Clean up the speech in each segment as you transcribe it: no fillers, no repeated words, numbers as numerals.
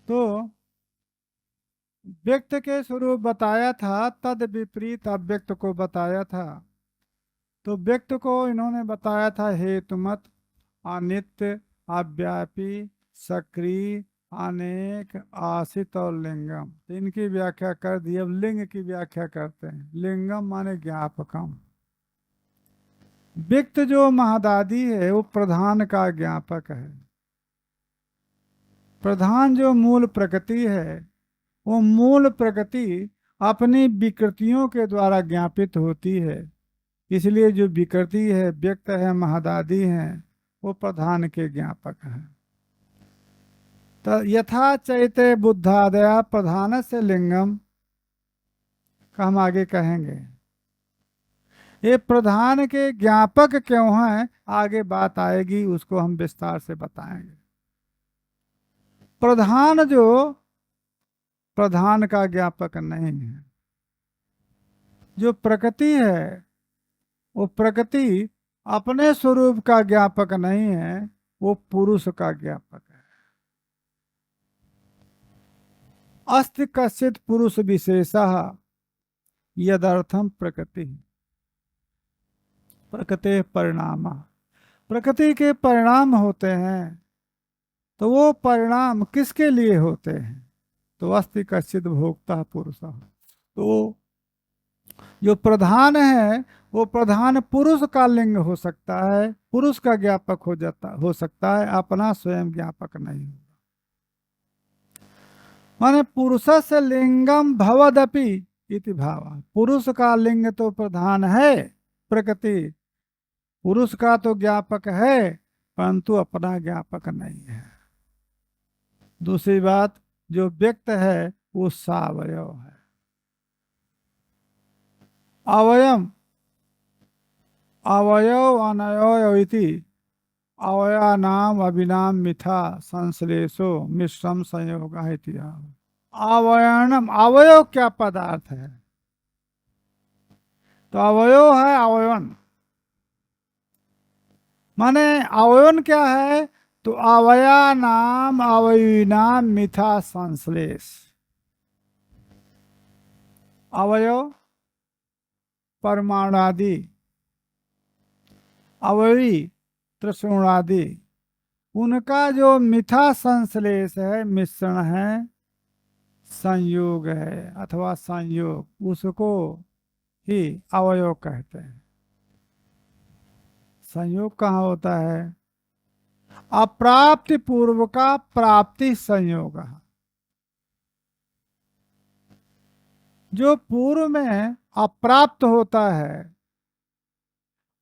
तो व्यक्त के स्वरूप बताया था, तद विपरीत अव्यक्त को बताया था। तो व्यक्त को इन्होंने बताया था हेतुमत, अनित्य, अव्यापी, सक्रिय, अनेक, आसित और लिंगम। तो इनकी व्याख्या कर दी। अब लिंग की व्याख्या करते हैं। लिंगम माने ज्ञापकम। व्यक्त जो महादादी है वो प्रधान का ज्ञापक है। प्रधान जो मूल प्रकृति है, वो मूल प्रकृति अपनी विकृतियों के द्वारा ज्ञापित होती है। इसलिए जो विकृति है, व्यक्त है, महदादी है, वो प्रधान के ज्ञापक है। तो यथा चैते बुद्धादया प्रधान से लिंगम का हम आगे कहेंगे। ये प्रधान के ज्ञापक क्यों हैं, आगे बात आएगी, उसको हम विस्तार से बताएंगे। प्रधान जो प्रधान का ज्ञापक नहीं है, जो प्रकृति है वो प्रकृति अपने स्वरूप का ज्ञापक नहीं है, वो पुरुष का ज्ञापक है। अस्ति कश्चित पुरुष विशेषः यदर्थम प्रकृति। प्रकृति परिणाम, प्रकृति के परिणाम होते हैं। तो वो परिणाम किसके लिए होते हैं? तो अस्ति कश्चित भोक्ता पुरुष। तो जो प्रधान है वो प्रधान पुरुष का लिंग हो सकता है, पुरुष का ज्ञापक हो सकता है, अपना स्वयं ज्ञापक नहीं। माने पुरुष से लिंगम भवदपि इति भाव। पुरुष का लिंग तो प्रधान है, प्रकृति पुरुष का तो ज्ञापक है, परंतु अपना ज्ञापक नहीं है। दूसरी बात, जो व्यक्त है वो सावयव है। अवयम अवयव अनवय इति अवया नाम अभिनाम मिथा संश्लेषो मिश्रम संयोग। अवयनम, अवयव क्या पदार्थ है? तो अवयव है अवयवन। माने अवयवन क्या है? तो अवया नाम अवयवी नाम मिथा संश्लेष। अवयव परमाणुआदि, अवयवी त्रिशूणादि, उनका जो मिथा संश्लेष है, मिश्रण है, संयोग है अथवा संयोग, उसको ही अवयव कहते हैं। संयोग कहाँ होता है? अप्राप्ति पूर्व का प्राप्ति संयोग। जो पूर्व में अप्राप्त होता है,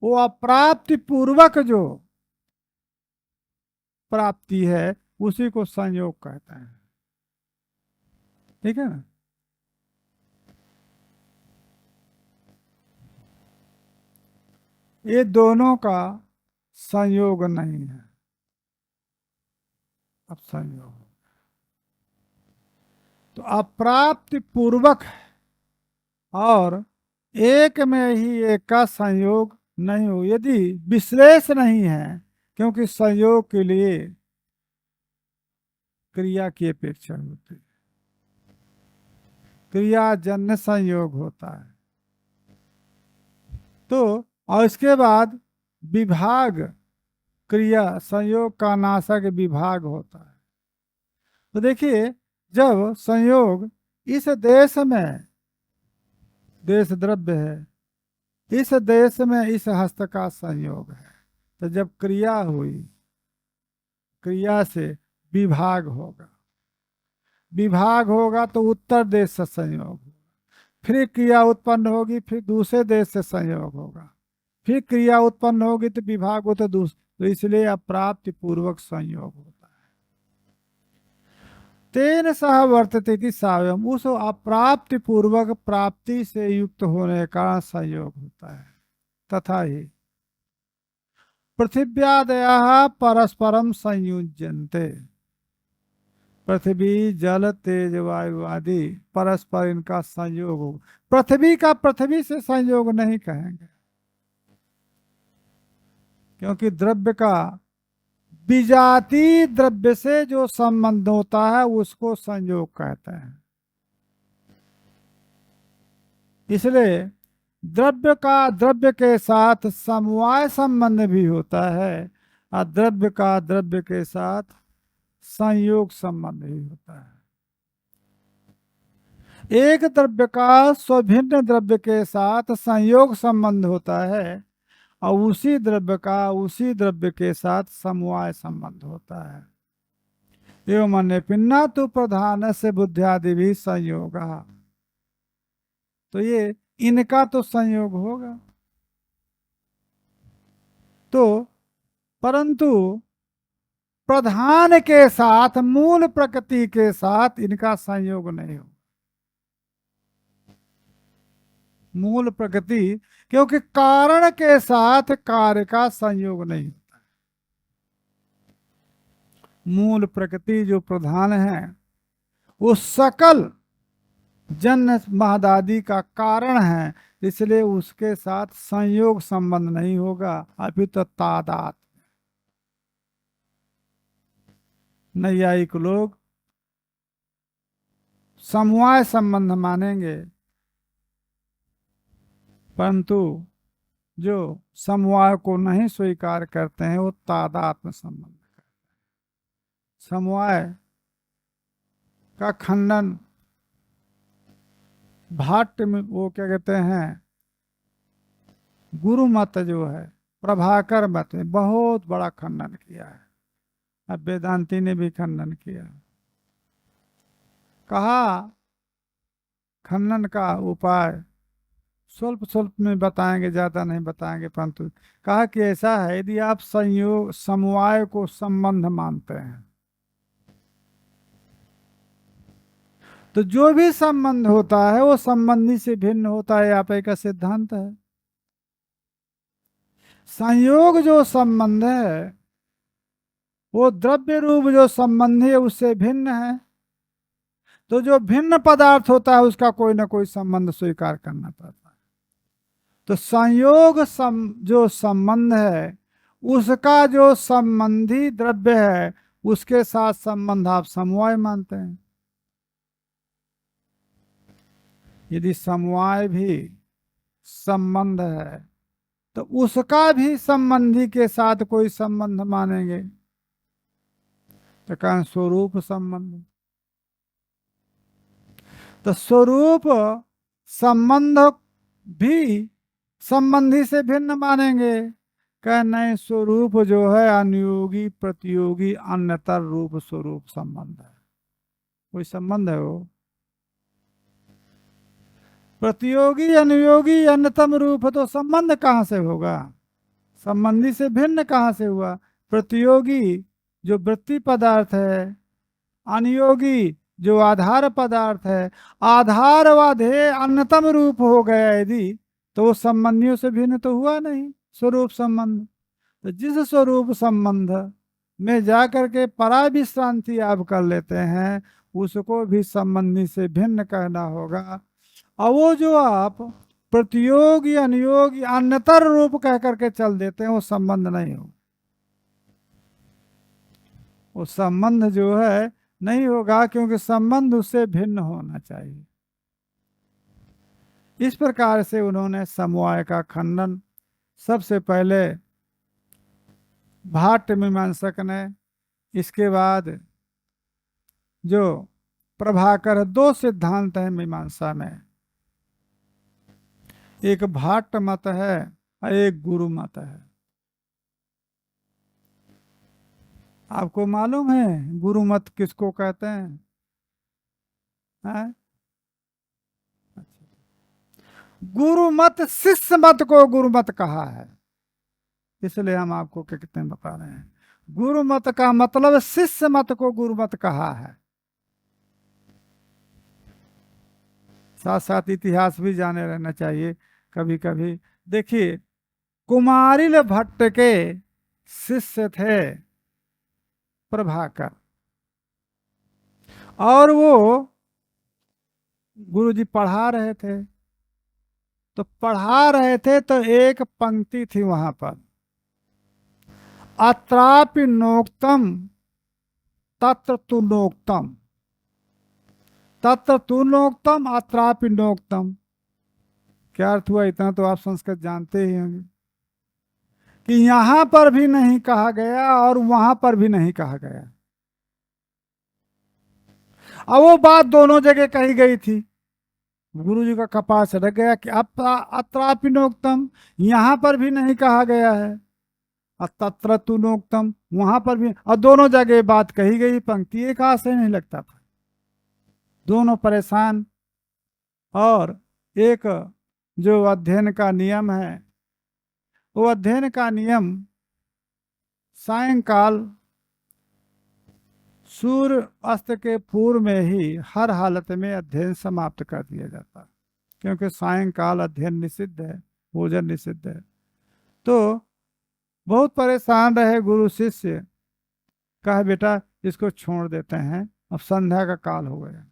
वो अप्राप्ति पूर्वक जो प्राप्ति है उसी को संयोग कहते हैं। ठीक है ना? ये दोनों का संयोग नहीं है। अब संयोग तो अप्राप्ति पूर्वक है, और एक में ही एक का संयोग नहीं हो यदि विश्लेष नहीं है, क्योंकि संयोग के लिए क्रिया की अपेक्षा होती है। क्रियाजन्य संयोग होता है। तो और इसके बाद विभाग, क्रिया संयोग का नाशक विभाग होता है। तो देखिए, जब संयोग इस देश में, देश द्रव्य है, इस देश में इस हस्त का संयोग है, तो जब क्रिया हुई, क्रिया से विभाग होगा, विभाग होगा तो उत्तर देश से संयोग होगा, फिर क्रिया उत्पन्न होगी, फिर दूसरे देश से संयोग होगा, फिर क्रिया उत्पन्न होगी तो विभाग हो तो दूसरे। तो इसलिए अप्राप्ति पूर्वक संयोग होता है। तेन सह वर्तते इति सावयव, उस अप्राप्ति पूर्वक प्राप्ति से युक्त होने के कारण संयोग होता है। तथा ही पृथिव्यादयः परस्परम संयुज्यन्ते। पृथ्वी जल तेज वायु आदि परस्पर इनका संयोग हो। पृथ्वी का पृथ्वी से संयोग नहीं कहेंगे, क्योंकि द्रव्य का विजातीय द्रव्य से जो संबंध होता है उसको संयोग कहते हैं। इसलिए द्रव्य का द्रव्य के साथ समवाय संबंध भी होता है और द्रव्य का द्रव्य के साथ संयोग संबंध भी होता है। एक द्रव्य का स्वभिन्न द्रव्य के साथ संयोग संबंध होता है और उसी द्रव्य का उसी द्रव्य के साथ समवाय संबंध होता है। एवं अन्य पिन्ना तो प्रधान से बुद्धियादि भी संयोग। तो ये इनका तो संयोग होगा, तो परंतु प्रधान के साथ मूल प्रकृति के साथ इनका संयोग नहीं हो। मूल प्रकृति, क्योंकि कारण के साथ कार्य का संयोग नहीं होता। मूल प्रकृति जो प्रधान है वो सकल जन्म महदादि का कारण है, इसलिए उसके साथ संयोग संबंध नहीं होगा, अभी तो तादात। नैयायिक लोग समवाय संबंध मानेंगे, परंतु जो समवाय को नहीं स्वीकार करते हैं वो तादात्म्य संबंध करते हैं। समवाय का खंडन भाट्ट में वो क्या कहते हैं, गुरु मत जो है प्रभाकर मत में बहुत बड़ा खंडन किया है। अब वेदांती ने भी खंडन किया, कहा खंडन का उपाय स्वल्प स्वल्प में बताएंगे, ज्यादा नहीं बताएंगे, परंतु कहा कि ऐसा है यदि आप संयोग समवाय को संबंध मानते हैं तो जो भी संबंध होता है वो संबंधी से भिन्न होता है, आप एक सिद्धांत है। संयोग जो संबंध है वो द्रव्य रूप जो संबंधी है उससे भिन्न है, तो जो भिन्न पदार्थ होता है उसका कोई ना कोई संबंध स्वीकार करना पड़ता है। तो संयोग जो संबंध है उसका जो संबंधी द्रव्य है उसके साथ संबंध आप समवाय मानते हैं। यदि समवाय भी संबंध है तो उसका भी संबंधी के साथ कोई संबंध मानेंगे, तो कहें स्वरूप संबंध। तो स्वरूप संबंध भी संबंधी से भिन्न मानेंगे, कह नहीं स्वरूप जो है अनुयोगी प्रतियोगी अन्यतर रूप स्वरूप संबंध है। कोई संबंध है वो प्रतियोगी अनुयोगी अन्यतम रूप, तो संबंध कहाँ से होगा, संबंधी से भिन्न कहाँ से हुआ। प्रतियोगी जो वृत्ति पदार्थ है, अनुयोगी जो आधार पदार्थ है, आधार व ध्येय अन्यतम रूप हो गया यदि, तो वो संबंधियों से भिन्न तो हुआ नहीं स्वरूप संबंध। तो जिस स्वरूप संबंध में जाकर के परा विश्रांति आप कर लेते हैं उसको भी संबंधी से भिन्न कहना होगा, और वो जो आप प्रतियोगी अनुयोगी अन्यतर रूप कह करके चल देते हैं वो संबंध नहीं हो, वो संबंध जो है नहीं होगा, क्योंकि संबंध उससे भिन्न होना चाहिए। इस प्रकार से उन्होंने समवाय का खंडन सबसे पहले भाट्ट मीमांसक ने, इसके बाद जो प्रभाकर, दो सिद्धांत हैं मीमांसा में, एक भाट्ट मत है और एक गुरु मत है। आपको मालूम है गुरु मत किसको कहते हैं? गुरु मत शिष्य मत को गुरु मत कहा है, इसलिए हम आपको क्या कहते हैं बता रहे हैं। गुरु मत का मतलब शिष्य मत को गुरु मत कहा है। साथ साथ इतिहास भी जाने रहना चाहिए कभी कभी। देखिए कुमारिल भट्ट के शिष्य थे प्रभाकर, और वो गुरुजी पढ़ा रहे थे, तो पढ़ा रहे थे तो एक पंक्ति थी वहां पर, अत्रापि नोक्तम तत्र तु नोक्तम, तत्र तु नोक्तम अत्रापि नोक्तम। क्या अर्थ हुआ? इतना तो आप संस्कृत जानते ही होंगे कि यहां पर भी नहीं कहा गया और वहां पर भी नहीं कहा गया। अब वो बात दोनों जगह कही गई थी। गुरु जी का कपाल सटक गया कि अत्रापि नोक्तम, यहां पर भी नहीं कहा गया है, और तत्र तु नोक्तम, वहां पर भी, और दोनों जगह बात कही गई। पंक्ति एक हाथ से नहीं लगता था, दोनों परेशान। और एक जो अध्ययन का नियम है, वो अध्ययन का नियम सायंकाल सूर्य अस्त के पूर्व में ही हर हालत में अध्ययन समाप्त कर दिया जाता है, क्योंकि सायंकाल अध्ययन निषिद्ध है, भोजन निषिद्ध है। तो बहुत परेशान रहे गुरु शिष्य, कहा बेटा इसको छोड़ देते हैं, अब संध्या का काल हो गया,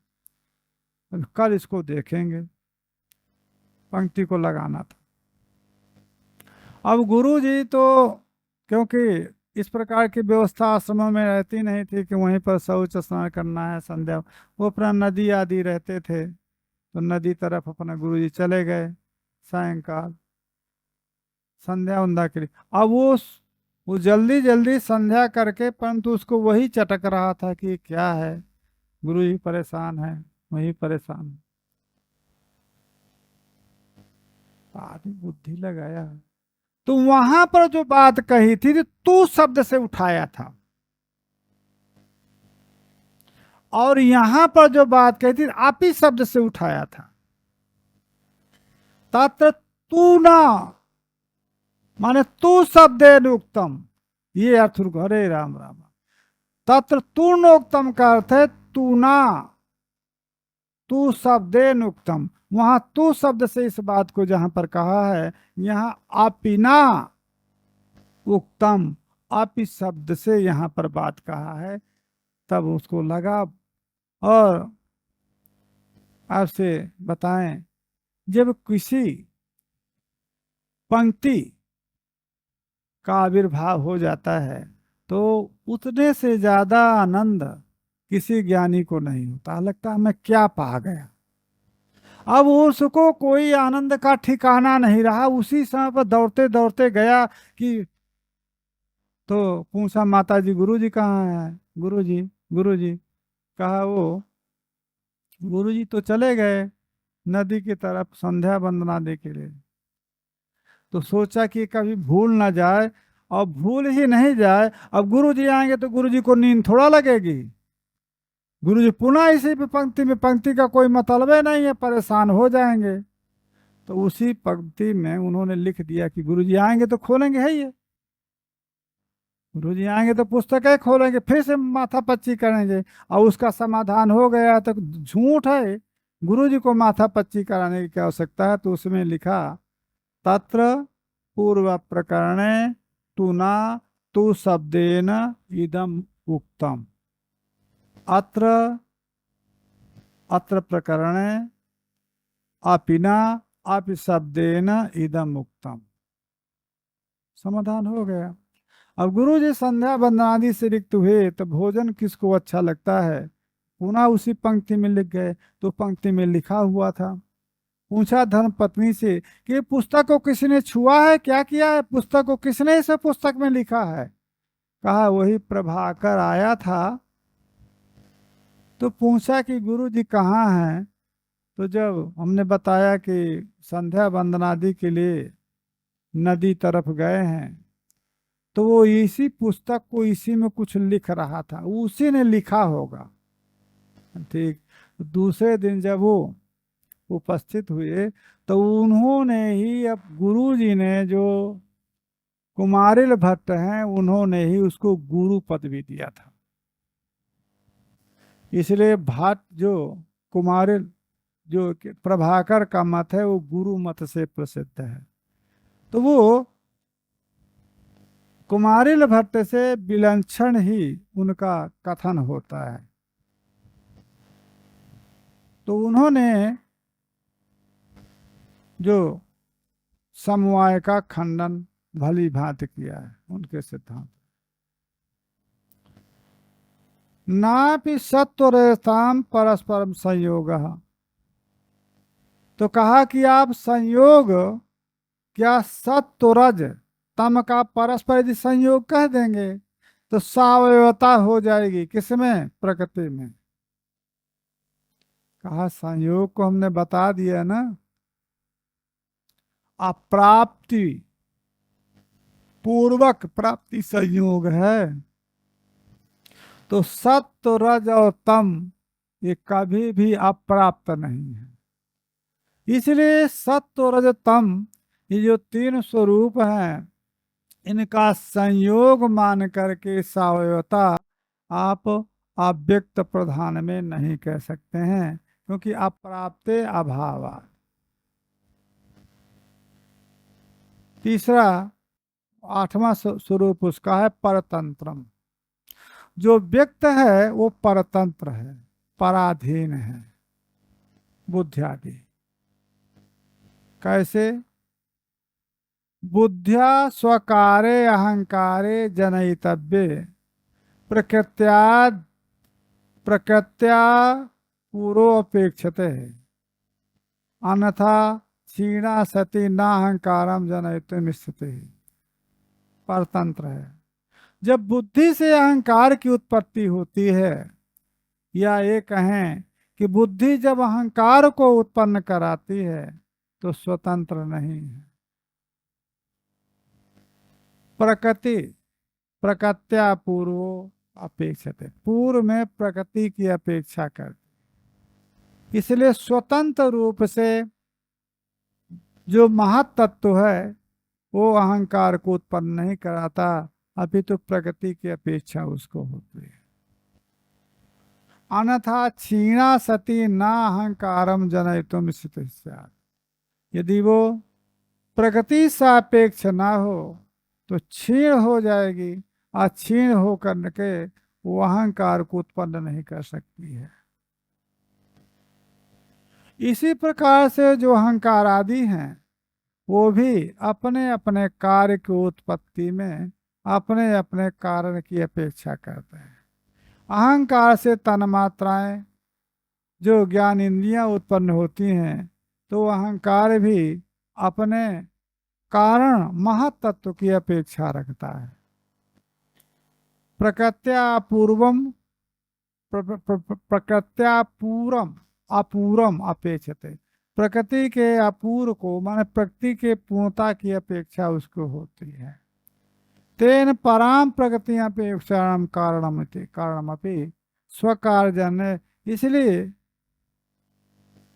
अब कल इसको देखेंगे, पंक्ति को लगाना था। अब गुरु जी तो, क्योंकि इस प्रकार की व्यवस्था आश्रमों में रहती नहीं थी कि वहीं पर शौच स्नान करना है संध्या, वो अपना नदी आदि रहते थे, तो नदी तरफ अपना गुरु जी चले गए सायंकाल संध्या उंध्या के लिए। अब वो जल्दी जल्दी संध्या करके, परंतु उसको वही चटक रहा था कि क्या है, गुरु जी परेशान है, वही परेशान है। आदमी बुद्धि लगाया, तो वहां पर जो बात कही थी तू शब्द से उठाया था, और यहां पर जो बात कही थी आप ही शब्द से उठाया था। तत्र तू ना माने तू शब्द उत्तम, ये अर्थ। हरे राम राम। तत्र तू नोक्तम का अर्थ है तू ना, तू शब्देन उत्तम। वहां तू शब्द से इस बात को जहां पर कहा है, यहाँ आपिना उत्तम, आप इस शब्द से यहाँ पर बात कहा है, तब उसको लगा। और आपसे बताएं, जब किसी पंक्ति का आविर्भाव हो जाता है तो उतने से ज्यादा आनंद किसी ज्ञानी को नहीं होता, लगता है मैं क्या पा गया। अब उसको कोई आनंद का ठिकाना नहीं रहा, उसी समय पर दौड़ते दौड़ते गया कि, तो पूछा माता जी गुरु जी कहाँ है, गुरु जी गुरु जी। कहा वो गुरु जी तो चले गए नदी की तरफ संध्या वंदना दे के लिए। तो सोचा कि कभी भूल ना जाए, और भूल ही नहीं जाए। अब गुरु जी आएंगे तो गुरु जी को नींद थोड़ा लगेगी, गुरु जी पुनः इसी पे पंक्ति में, पंक्ति का कोई मतलब ही नहीं है, परेशान हो जाएंगे। तो उसी पंक्ति में उन्होंने लिख दिया कि गुरु जी आएंगे तो खोलेंगे, है ये गुरु जी आएंगे तो पुस्तक है खोलेंगे, फिर से माथा पच्ची करेंगे, और उसका समाधान हो गया तो झूठ है, गुरु जी को माथा पच्ची कराने की क्या आवश्यकता है। तो उसमें लिखा तत्र पूर्व प्रकरणे तु ना तु शब्देन इदम उक्तम, अत्र अत्र प्रकरणे अपिना अपि शब्देन इदम उक्तम। समाधान हो गया। अब गुरु जी संध्या वंदनादि से रिक्त हुए तो भोजन किसको अच्छा लगता है, पुनः उसी पंक्ति में लिख गए। तो पंक्ति में लिखा हुआ था। पूछा धर्म पत्नी से कि पुस्तक को किसी ने छुआ है, क्या किया है, पुस्तक को किसने इसे पुस्तक में लिखा है। कहा वही प्रभाकर आया था। तो पूछा कि गुरु जी कहाँ हैं। तो जब हमने बताया कि संध्या वंदनादि के लिए नदी तरफ गए हैं, तो वो इसी पुस्तक को इसी में कुछ लिख रहा था, उसी ने लिखा होगा। ठीक। दूसरे दिन जब वो उपस्थित हुए तो उन्होंने ही, अब गुरु जी ने जो कुमारिल भट्ट हैं उन्होंने ही उसको गुरु पद भी दिया था। इसलिए भट्ट जो कुमारिल जो प्रभाकर का मत है वो गुरु मत से प्रसिद्ध है। तो वो कुमारिल भट्ट से विलक्षण ही उनका कथन होता है। तो उन्होंने जो समवाय का खंडन भली भांति किया है उनके सिद्धांत। नापि सत्वरजताम परस्परम संयोग। तो कहा कि आप संयोग क्या सत्वरज तम का परस्पर यदि संयोग कह देंगे तो सावयवता हो जाएगी, किसमें? प्रकृति में। कहा संयोग को हमने बता दिया ना, अप्राप्ति पूर्वक प्राप्ति संयोग है। तो सत्व रज और तम ये कभी भी अप्राप्त नहीं है। इसलिए सत्व रज तम ये जो तीन स्वरूप हैं, इनका संयोग मान करके सावयवता आप अव्यक्त प्रधान में नहीं कह सकते हैं, क्योंकि अप्राप्ते अभाव। तीसरा आठवां स्वरूप उसका है परतंत्रम। जो व्यक्त है वो परतंत्र है, पराधीन है बुद्ध्यादि। कैसे? बुद्ध्या स्वकारे अहंकारे जनयितव्ये प्रकृत्या प्रकृत्या पूर्वोपेक्षते अन्यथा क्षीणा सती न अहंकारम जनयितुम स्थिति। परतंत्र है। जब बुद्धि से अहंकार की उत्पत्ति होती है, या ये कहें कि बुद्धि जब अहंकार को उत्पन्न कराती है, तो स्वतंत्र नहीं है। प्रकृति प्रकृत्या पूर्वो अपेक्षते, पूर्व में प्रकृति की अपेक्षा करती। इसलिए स्वतंत्र रूप से जो महत्तत्व है वो अहंकार को उत्पन्न नहीं कराता, अभी तो प्रकृति की अपेक्षा उसको होती है। अन्यथा क्षीणा सती न अहंकारम जनयितुम स्थितिस्यात्। यदि वो प्रकृति सापेक्ष ना हो तो क्षीण हो जाएगी, और क्षीण होकर के वो अहंकार को उत्पन्न नहीं कर सकती है। इसी प्रकार से जो अहंकार आदि हैं वो भी अपने अपने कार्य की उत्पत्ति में अपने अपने कारण की अपेक्षा करते हैं। अहंकार से तन्मात्राएं जो ज्ञान इंद्रियां उत्पन्न होती हैं, तो अहंकार भी अपने कारण महत्तत्व की अपेक्षा रखता है। प्रकृत्या पूर्वम प्रकृत्या पूर्वम अपूर्वम अपेक्षते। प्रकृति के अपूर्व को माने प्रकृति के पूर्णता की अपेक्षा उसको होती है। तेन पराम प्रकृति अपेक्षा कारणमपि स्वकार्यजन्य। इसलिए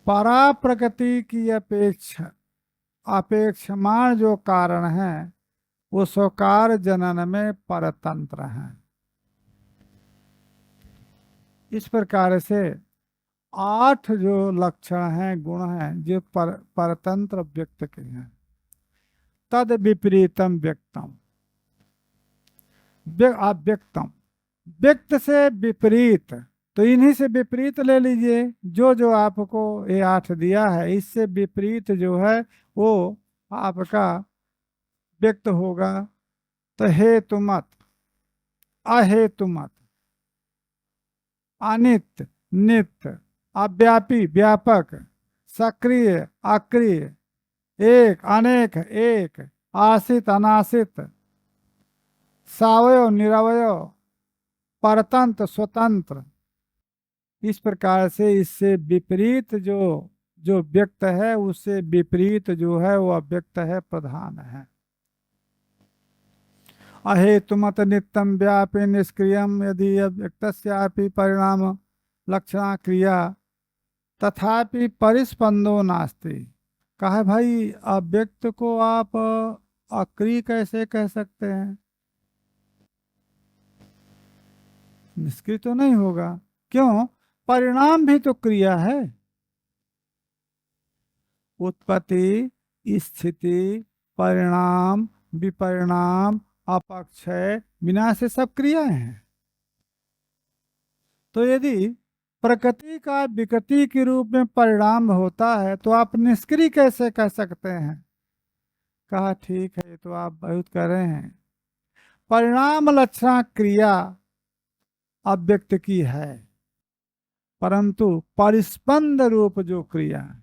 परा प्रकृति की अपेक्षमान जो कारण है वो स्वकार जनन में परतंत्र है। इस प्रकार से 8 जो लक्षण हैं, गुण हैं, जो परतंत्र व्यक्त के हैं। तद विपरीतम व्यक्तम, अव्यक्तम, व्यक्त से विपरीत। तो इन्हीं से विपरीत ले लीजिए, जो जो आपको ये 8 दिया है, इससे विपरीत जो है वो आपका व्यक्त होगा। तो हेतु मत, अहेतु मत, अनित्य नित्य, अव्यापी व्यापक, सक्रिय अक्रिय, एक अनेक एक, आसित अनासित, सावयव निरवयव, परतंत्र स्वतंत्र। इस प्रकार से इससे विपरीत जो जो व्यक्त है, उससे विपरीत जो है वो अव्यक्त है, प्रधान है। अहेतुमत नित्यम व्यापी निष्क्रियम यदि अव्यक्तस्यापि परिणाम लक्षणा क्रिया तथापि परिस्पंदो नास्ति। कहा भाई अव्यक्त को आप अक्रिय कैसे कह सकते हैं? निष्क्रिय तो नहीं होगा। क्यों? परिणाम भी तो क्रिया है। उत्पत्ति, स्थिति, परिणाम, विपरिणाम, अपक्षय, विनाश, ये सब क्रियाएं हैं। तो यदि प्रकृति का विकृति के रूप में परिणाम होता है तो आप निष्क्रिय कैसे कह सकते हैं? कहा ठीक है, तो आप बहुत कह रहे हैं। परिणाम लक्षण क्रिया अव्यक्त की है, परंतु परिस्पंद रूप जो क्रिया है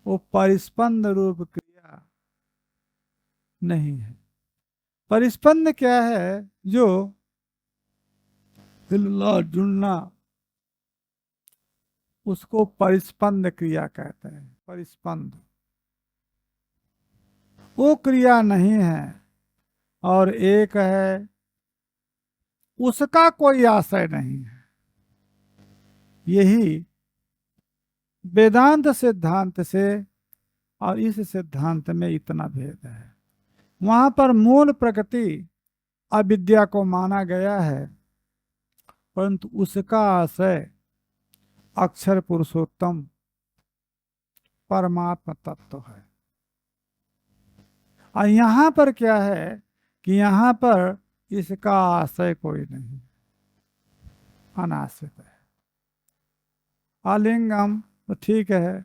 वो परिस्पंद रूप क्रिया नहीं है। परिस्पंद क्या है? जो हिलना जुड़ना, उसको परिस्पंद क्रिया कहते हैं। परिस्पंद वो क्रिया नहीं है। और एक है उसका कोई आशय नहीं है। यही वेदांत सिद्धांत से और इस सिद्धांत में इतना भेद है। वहां पर मूल प्रकृति अविद्या को माना गया है, परंतु उसका आशय अक्षर पुरुषोत्तम परमात्मा तत्व है। और यहाँ पर क्या है कि यहाँ पर इसका आशय कोई नहीं, अनाश्रित है। अलिंगम तो ठीक है,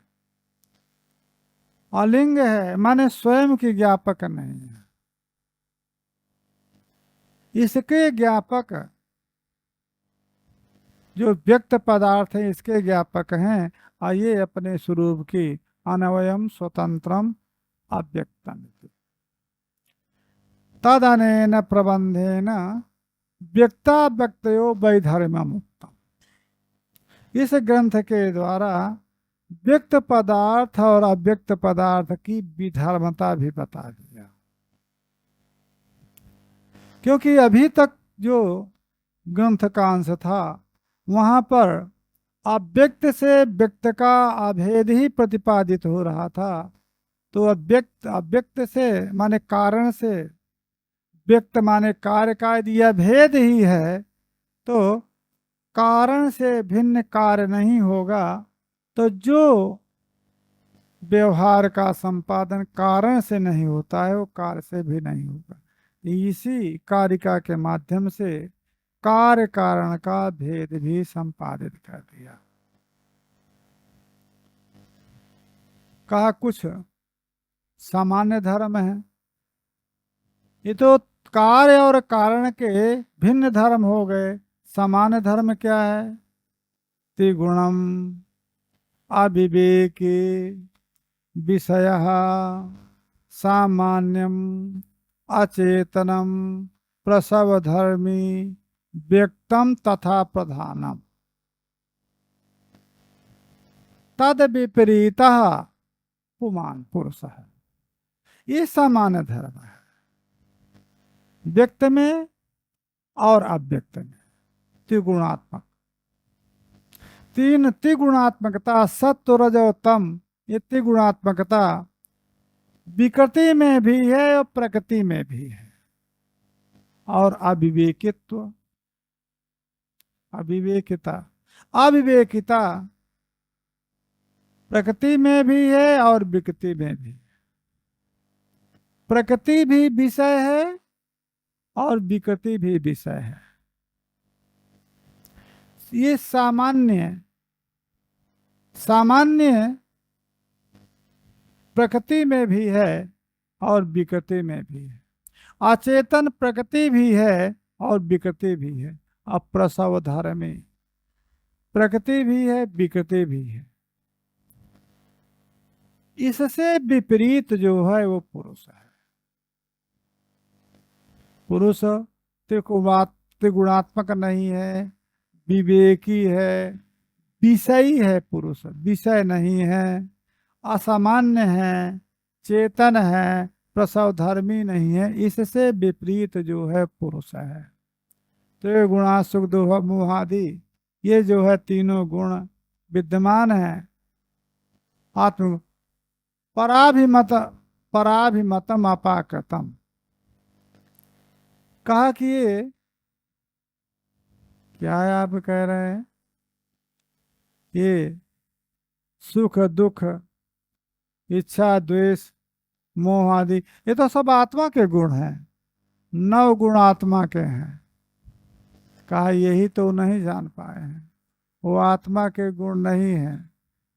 अलिंग है माने स्वयं की ज्ञापक नहीं है। इसके ज्ञापक जो व्यक्त पदार्थ है इसके ज्ञापक हैं, और ये अपने स्वरूप की अनवयम स्वतंत्रम अव्यक्तम तदनेन प्रबंधेन व्यक्ता व्यक्तयो वैधर्म्यम उत्तम। इस ग्रंथ के द्वारा व्यक्त पदार्थ और अव्यक्त पदार्थ की विधर्मता भी बता दिया। क्योंकि अभी तक जो ग्रंथ का अंश था वहां पर अव्यक्त से व्यक्त का अभेद ही प्रतिपादित हो रहा था। तो अव्यक्त अव्यक्त से माने कारण से, व्यक्त माने कार्य का यदि अभेद ही है तो कारण से भिन्न कार्य नहीं होगा। तो जो व्यवहार का संपादन कारण से नहीं होता है वो कार्य से भी नहीं होगा। इसी कारिका के माध्यम से कार्य कारण का भेद भी संपादित कर दिया। कहा कुछ सामान्य धर्म है, ये तो कार्य और कारण के भिन्न धर्म हो गए। सामान्य धर्म क्या है? त्रिगुणम अविवेकी विषयः सामान्यम अचेतनम प्रसवधर्मी व्यक्तम तथा प्रधानम तद विपरीतः पुमान पुरुष है। ये सामान्य धर्म है, व्यक्त में और अव्यक्त में त्रिगुणात्मक। तीन त्रिगुणात्मकता सत्व रजो तम, ये त्रिगुणात्मकता विकृति में भी है और प्रकृति में भी है। और अविवेकित्व, अविवेकिता, अविवेकिता प्रकृति में भी है और विकृति में भी। प्रकृति भी विषय है और विकृति भी विषय है। ये सामान्य सामान्य प्रकृति में भी है और विकृति में भी है। अचेतन प्रकृति भी है और विकृति भी है। अप्रसवधर्मी प्रकृति भी है विकृति भी है। इससे विपरीत जो है वो पुरुष है। पुरुष त्रिगुणात्मक नहीं है, विवेकी है, विषयी है। पुरुष विषय नहीं है, असामान्य है, चेतन है, प्रसव धर्मी नहीं है। इससे विपरीत जो है पुरुष है। तो गुणा सुख दुख मोहादि, ये जो है तीनों गुण विद्यमान है आत्म पराभिमतम अपाकृतम। कहा कि ये क्या है आप कह रहे हैं? ये सुख दुख इच्छा द्वेष मोह आदि ये तो सब आत्मा के गुण हैं, 9 गुण आत्मा के हैं। कहा यही तो नहीं जान पाए हैं, वो आत्मा के गुण नहीं है,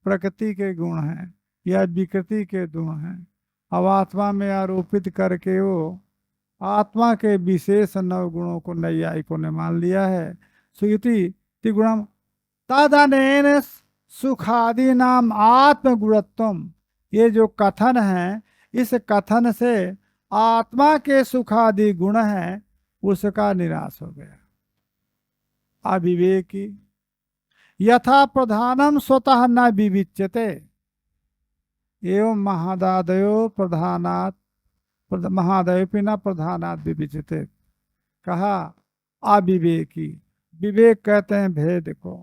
प्रकृति के गुण हैं या विकृति के गुण हैं। अब आत्मा में आरोपित करके वो आत्मा के विशेष 9 गुणों को नैयायिकों ने मान लिया है। सुयुति त्रिगुणम तदनेन सुखादि नाम आत्मगुणत्वम, ये जो कथन है, इस कथन से आत्मा के सुखादि गुण हैं उसका निराश हो गया। अविवेकी यथा प्रधानम स्वतः न विविच्यते एवं महादादयो प्रधानात् महादयोपि न प्रधानात् विविच्यते। कहा अविवेकी, विवेक कहते हैं भेद को।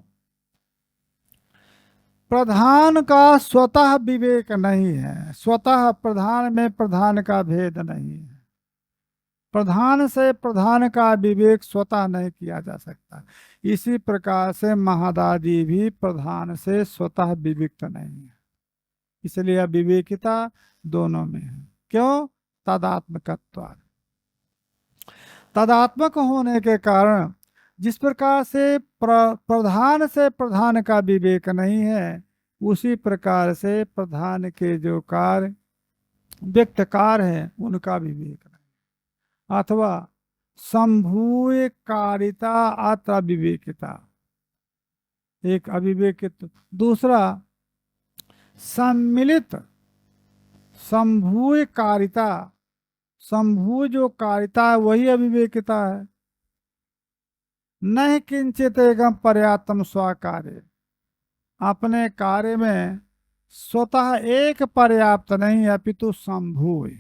प्रधान का स्वतः विवेक नहीं है, स्वतः प्रधान में प्रधान का भेद नहीं है। प्रधान से प्रधान का विवेक स्वतः नहीं किया जा सकता। इसी प्रकार से महादादी भी प्रधान से स्वतः विविक्त नहीं है, इसलिए अविवेकिता दोनों में है। क्यों? तदात्मकत्वात्, तदात्मक होने के कारण जिस प्रकार से प्रधान से प्रधान का विवेक नहीं है, उसी प्रकार से प्रधान के जो कार्य व्यक्तकार है उनका विवेक नहीं। अथवा संभूय कारिता अत्र अविवेकिता, एक अविवेकित, दूसरा सम्मिलित संभूय कारिता, संभू जो कारिता है वही अविवेकिता है। नहीं किंचित एकम पर्याप्तम स्वाकार्य, अपने कार्य में स्वतः एक पर्याप्त नहीं, अपितु संभूय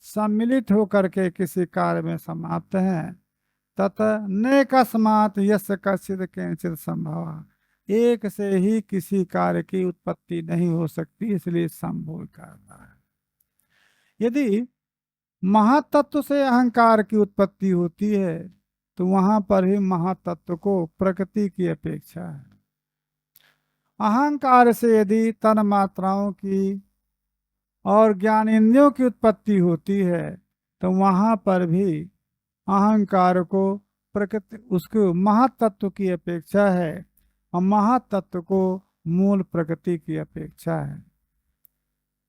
सम्मिलित होकर के किसी कार्य में समाप्त है। तत नेकस्मात् यस्य कश्चित् किंचित् संभव, एक से ही किसी कार्य की उत्पत्ति नहीं हो सकती, इसलिए संभूय करता है। यदि महातत्व से अहंकार की उत्पत्ति होती है तो वहां पर ही महातत्व को प्रकृति की अपेक्षा है। अहंकार से यदि तन मात्राओं की और ज्ञान इंद्रियों की उत्पत्ति होती है तो वहां पर भी अहंकार को प्रकृति उसको महातत्व की अपेक्षा है और महातत्व को मूल प्रकृति की अपेक्षा है।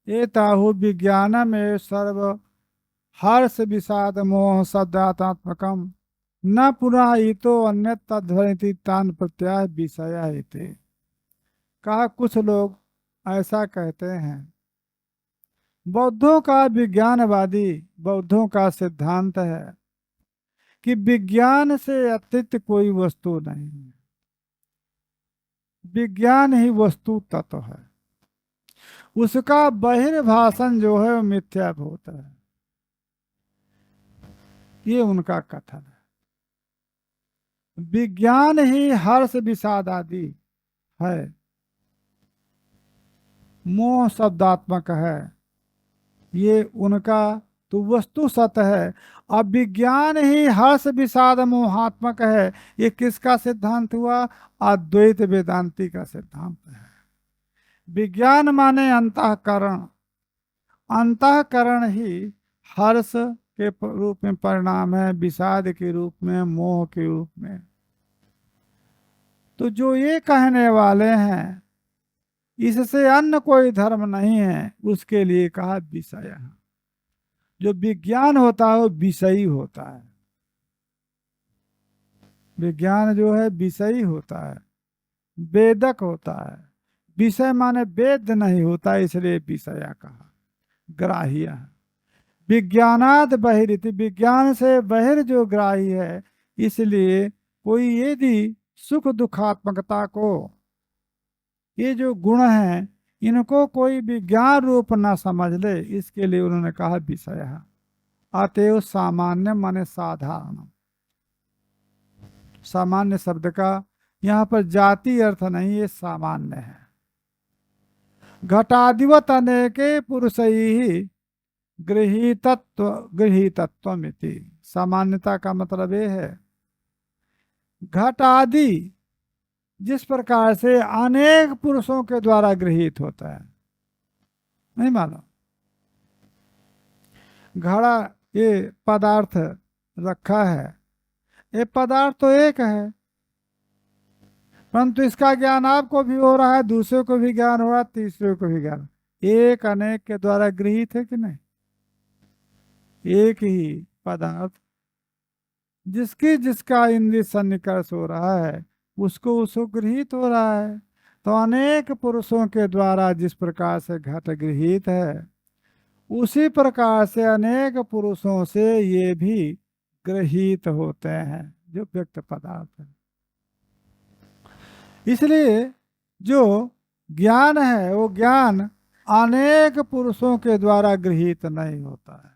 एताहु विज्ञानमेव सर्व हर्ष विषाद मोह शब्दात्मकम न पुनः इतो अन्य तद्ध्वनिति तान प्रत्याह विषया हिते। कहा कुछ लोग ऐसा कहते हैं, बौद्धों का विज्ञानवादी बौद्धों का सिद्धांत है कि विज्ञान से अतिरिक्त कोई वस्तु नहीं है, विज्ञान ही वस्तु तत्व है, उसका बहिर्भाषण जो है वो मिथ्याभूत है। ये उनका कथन है। विज्ञान ही हर्ष विषाद आदि है, मोह शब्दात्मक है, ये उनका तो वस्तु सत्य है। अब विज्ञान ही हर्ष विषाद मोहात्मक है, ये किसका सिद्धांत हुआ? अद्वैत वेदांती का सिद्धांत है। विज्ञान माने अंतःकरण, अंतःकरण ही हर्ष के रूप में परिणाम है, विषाद के रूप में, मोह के रूप में। तो जो ये कहने वाले हैं इससे अन्य कोई धर्म नहीं है, उसके लिए कहा विषय। जो विज्ञान होता है वो विषयी होता है, विज्ञान जो है विषयी होता है, वेदक होता है। विषय माने वेद नहीं होता, इसलिए विषया कहा, ग्राह्य है। विज्ञानाद बहिरिति, विज्ञान से बहिर जो ग्राही है, इसलिए कोई यदि सुख दुखात्मकता को, ये जो गुण हैं इनको कोई विज्ञान रूप न समझ ले, इसके लिए उन्होंने कहा विषय। अतएव सामान्य माने साधारण, सामान्य शब्द का यहाँ पर जाति अर्थ नहीं, ये सामान्य है। घटादिवत अनेके पुरुषैहि गृहीतत्वमिति, सामान्यता का मतलब ये है घट आदि जिस प्रकार से अनेक पुरुषों के द्वारा गृहीत होता है, नहीं मालूम? घड़ा ये पदार्थ रखा है, ये पदार्थ तो एक है, परंतु इसका ज्ञान आपको भी हो रहा है, दूसरे को भी ज्ञान हो रहा है, तीसरे को भी ज्ञान। एक अनेक के द्वारा गृहीत है कि नहीं? एक ही पदार्थ जिसकी जिसका इंद्रिय सन्निकर्ष हो रहा है उसको उसको गृहीत हो रहा है। तो अनेक पुरुषों के द्वारा जिस प्रकार से घट गृहीत है उसी प्रकार से अनेक पुरुषों से ये भी गृहीत होते हैं जो व्यक्त पदार्थ है। इसलिए जो ज्ञान है वो ज्ञान अनेक पुरुषों के द्वारा गृहीत नहीं होता है।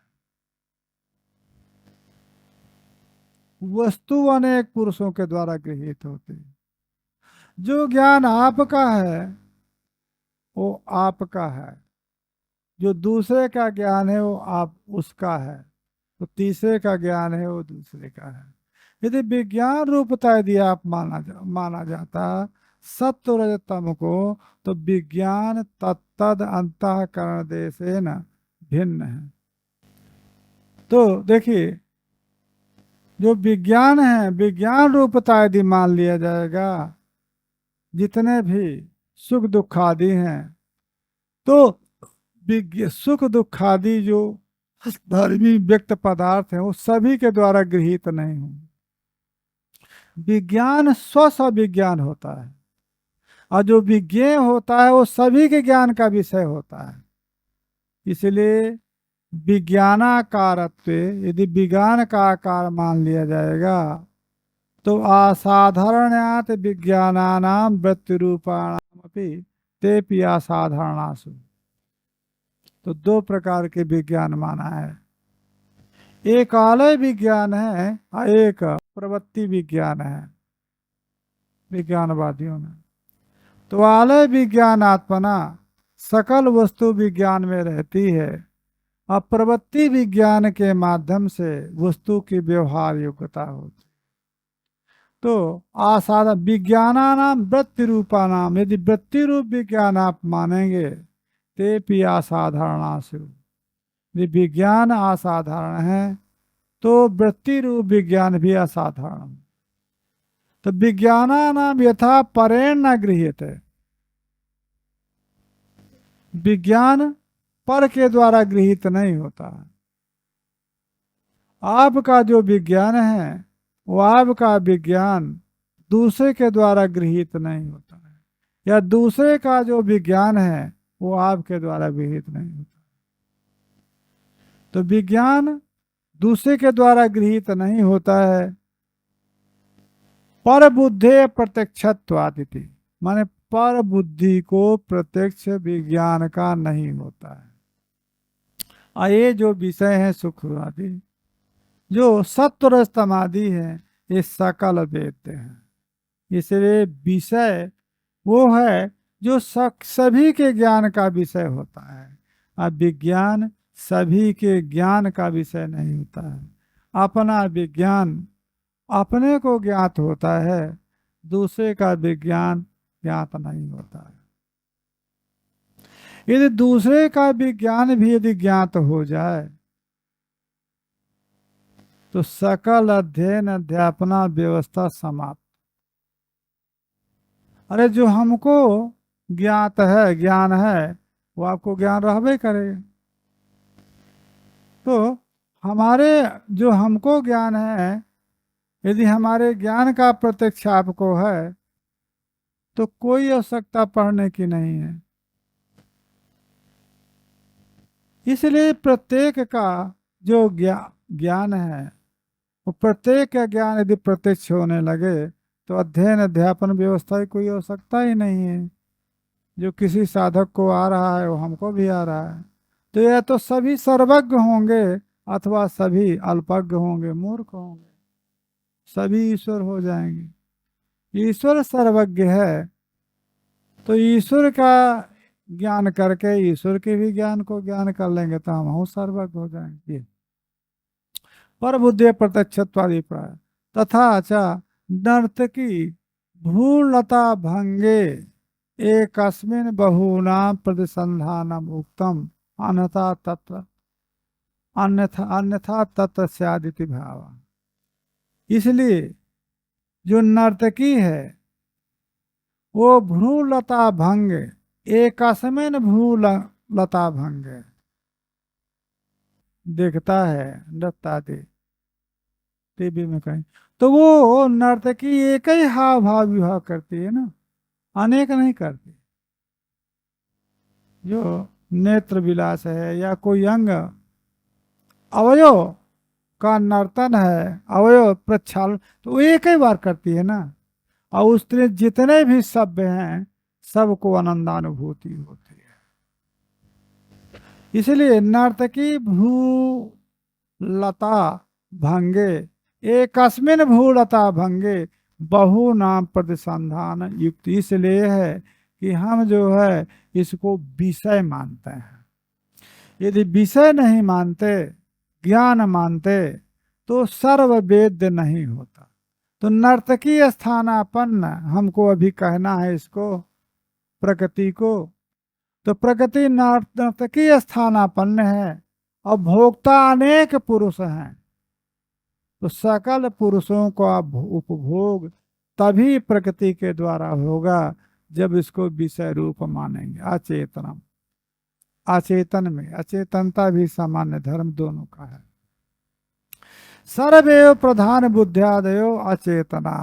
वस्तु अनेक पुरुषों के द्वारा गृहीत होती है। जो ज्ञान आपका है वो आपका है, जो दूसरे का ज्ञान है वो आप उसका है, तो तीसरे का ज्ञान है वो दूसरे का है। यदि विज्ञान रूपता यदि आप माना जाता सत्व रज तम को, तो विज्ञान तत्तद अंतःकरण देशेन भिन्न है। तो देखिए जो विज्ञान है विज्ञान रूपता यदि मान लिया जाएगा, जितने भी सुख दुखादि हैं तो सुख दुखादि जो धर्मी व्यक्त पदार्थ हैं वो सभी के द्वारा गृहीत नहीं होंगे। विज्ञान स्व विज्ञान होता है और जो विज्ञेय होता है वो सभी के ज्ञान का विषय होता है। इसलिए विज्ञानाकारत्व यदि विज्ञान का आकार मान लिया जाएगा तो असाधारण्यात विज्ञानानाम वृत्ति रूपाणाम अपि तेपि असाधारणासु। तो दो प्रकार के विज्ञान माना है, एक आलय विज्ञान है और एक प्रवृत्ति विज्ञान है विज्ञानवादियों में। तो आलय विज्ञान आत्मना सकल वस्तु विज्ञान में रहती है और प्रवृत्ति विज्ञान के माध्यम से वस्तु की व्यवहार योग्यता होती। तो असाधारण विज्ञानानाम वृत्ति रूपानाम, यदि वृत्ति रूप विज्ञान आप मानेंगे तेपि असाधारणासु, यदि विज्ञान असाधारण है तो वृत्ति रूप विज्ञान भी असाधारण। तो विज्ञानानाम यथा परेण न गृह्यते, विज्ञान पर के द्वारा गृहीत नहीं होता। आपका जो विज्ञान है वो आपका विज्ञान दूसरे के द्वारा गृहीत नहीं होता है, या दूसरे का जो विज्ञान है वो आपके द्वारा गृहीत नहीं होता। तो विज्ञान दूसरे के द्वारा गृहीत नहीं होता है। पर बुद्धे प्रत्यक्षत्वादिति, माने पर बुद्धि को प्रत्यक्ष विज्ञान का नहीं होता है। ये जो विषय है सुख आदि जो सत्व रज तम आदि है ये सकल वेद्य हैं। इसलिए विषय वो है जो सभी के ज्ञान का विषय होता है। अब विज्ञान सभी के ज्ञान का विषय नहीं होता है। अपना विज्ञान अपने को ज्ञात होता है, दूसरे का विज्ञान ज्ञात नहीं होता है। यदि दूसरे का विज्ञान भी यदि ज्ञात हो जाए तो सकल अध्ययन अध्यापना व्यवस्था समाप्त। अरे जो हमको ज्ञात है ज्ञान है वो आपको ज्ञान रहबे करेगा। तो हमारे जो हमको ज्ञान है यदि हमारे ज्ञान का प्रत्यक्ष आपको है तो कोई आवश्यकता पढ़ने की नहीं है। इसलिए प्रत्येक का जो ज्ञान है वो प्रत्येक का ज्ञान यदि प्रत्यक्ष होने लगे तो अध्ययन अध्यापन व्यवस्था की कोई आवश्यकता ही नहीं है। जो किसी साधक को आ रहा है वो हमको भी आ रहा है। तो यह तो सभी सर्वज्ञ होंगे अथवा सभी अल्पज्ञ होंगे, मूर्ख होंगे, सभी ईश्वर हो जाएंगे। ईश्वर सर्वज्ञ है तो ईश्वर का ज्ञान करके ईश्वर के भी ज्ञान को ज्ञान कर लेंगे तो हम सर्वज्ञ हो जाएंगे। पर बुद्धि प्रत्यक्षत्वादि प्राय तथा च नर्तकी भ्रूलता भंगे एकस्मिन् बहूनां प्रतिसंधानम उक्तम अन्यथा तत्र अन्यथा तत्र स्यादिति भाव। इसलिए जो नर्तकी है वो भ्रूलता भंग एकस्मिन् भ्रूलता भंग देखता है नृत्यादि टीवी में कहीं, तो वो नर्तकी एक ही हाव भाव विवाह करती है ना, अनेक नहीं करती। जो नेत्र विलास है या कोई अंग अवयव का नर्तन है, अवयव प्रक्षालन, तो वो एक ही बार करती है ना। और उसमें जितने भी शब्द हैं सबको आनंदानुभूति होती है। इसलिए नर्तकी भू लता भंगे, एकस्मिन भू लता भंगे बहु नाम प्रतिसंधान युक्त, इसलिए है कि हम जो है इसको विषय मानते हैं। यदि विषय नहीं मानते, ज्ञान मानते, तो सर्व वेद्य नहीं होता। तो नर्तकी स्थानापन्न हमको अभी कहना है इसको, प्रकृति को। तो प्रकृति नर्तकी स्थानापन्न है और भोक्ता अनेक पुरुष हैं। तो सकल पुरुषों का उपभोग तभी प्रकृति के द्वारा होगा जब इसको विषय रूप मानेंगे। अचेतनम, अचेतन में अचेतनता भी सामान्य धर्म दोनों का है। सर्वेव प्रधान बुद्ध्यादयो अचेतना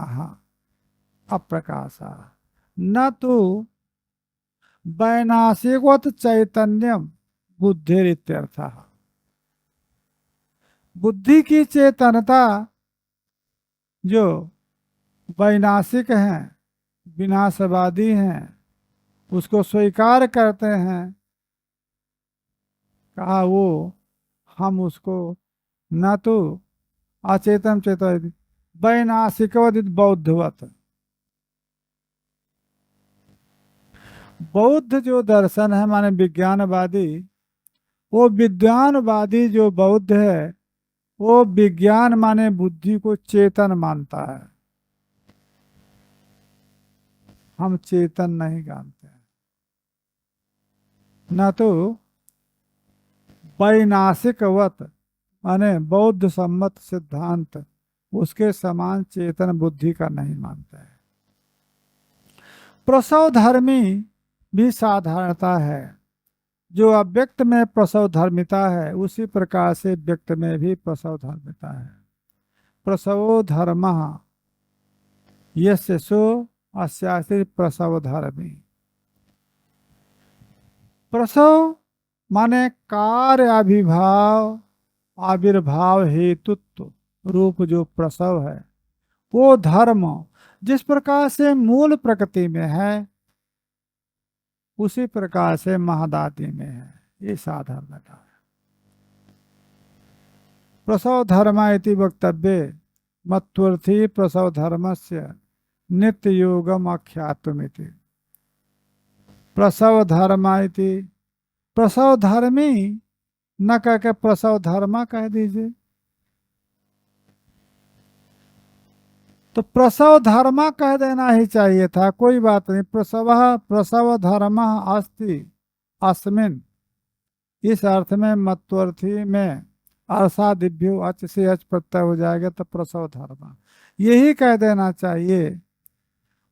अप्रकाशा न तो वैनाशिकवत चैतन्यम बुद्धिरित्यर्थ। बुद्धि की चेतनता जो वैनाशिक हैं, विनाशवादी हैं, उसको स्वीकार करते हैं, कहा वो हम उसको न तो अचेतन चेतन वैनाशिकवत बौद्धवत। बौद्ध जो दर्शन है माने विज्ञानवादी, वो विज्ञानवादी जो बौद्ध है वो विज्ञान माने बुद्धि को चेतन मानता है। हम चेतन नहीं जानते हैं। न तो वैनाशिकवत माने बौद्ध सम्मत सिद्धांत उसके समान चेतन बुद्धि का नहीं मानते हैं। प्रसव धर्मी भी साधारणता है। जो अव्यक्त में प्रसव धर्मिता है उसी प्रकार से व्यक्त में भी प्रसव धर्मिता है। प्रसवो धर्म यस्य सो अस्यासि प्रसव धर्मी। प्रसव माने कार्य अभिभाव आविर्भाव हेतुत्व रूप जो प्रसव है वो धर्म जिस प्रकार से मूल प्रकृति में है उसी प्रकार से महदादि में है। ये साधारणता है। प्रसव धर्म इति वक्तव्ये मत्वर्थी प्रसव धर्मस्य नित्य योगम आख्यातुमिति। प्रसव धर्म इति, प्रसव धर्मी न कह के प्रसव धर्म कह दीजिए। तो प्रसव धर्म कह देना ही चाहिए था, कोई बात नहीं। प्रसव प्रसव धर्म अस्ति अस्मिन, इस अर्थ में मत्वर्थी में अर्षादिभ्यो अच से अच प्रत्यय हो जाएगा तो प्रसव धर्म यही कह देना चाहिए।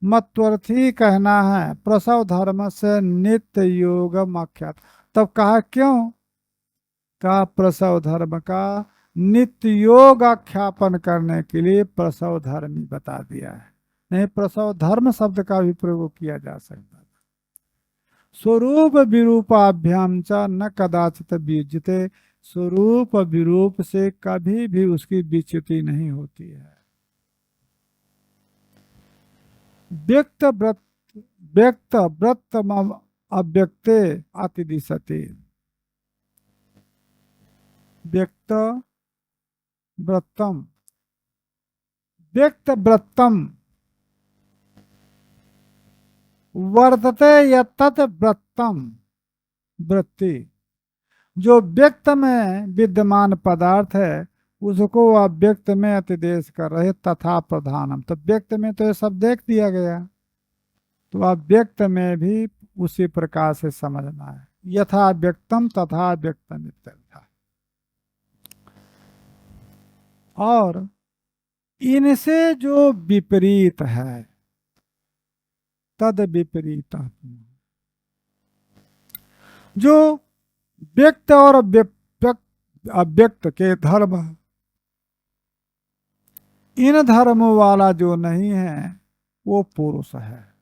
मत्वर्थी कहना है, प्रसव धर्म से नित्य योगम आख्यात। तब कहा क्यों? कहा प्रसव धर्म का नित्य योग आख्यापन करने के लिए प्रसव धर्मी बता दिया है। नहीं प्रसव धर्म शब्द का भी प्रयोग किया जा सकता है। स्वरूप विरूपाभ्याम च न कदाचित बीजते, स्वरूप विरूप से कभी भी उसकी विच्युति नहीं होती है। व्यक्त व्रत, व्यक्त व्रत अव्यक्ते अतिदिशते। व्यक्त व्रतम, व्यक्त व्रतम वर्तते यत्तत् व्रतम वृत्ति। जो व्यक्त में विद्यमान पदार्थ है उसको अव्यक्त में अतिदेश कर रहे तथा प्रधानम। तो व्यक्त में तो ये सब देख दिया गया, तो अव्यक्त में भी उसी प्रकार से समझना है। यथा व्यक्तम तथा व्यक्तम इत्यर्थ। और इनसे जो विपरीत है तद विपरीत, जो व्यक्त और अव्यक्त के धर्म इन धर्मों वाला जो नहीं है वो पुरुष है।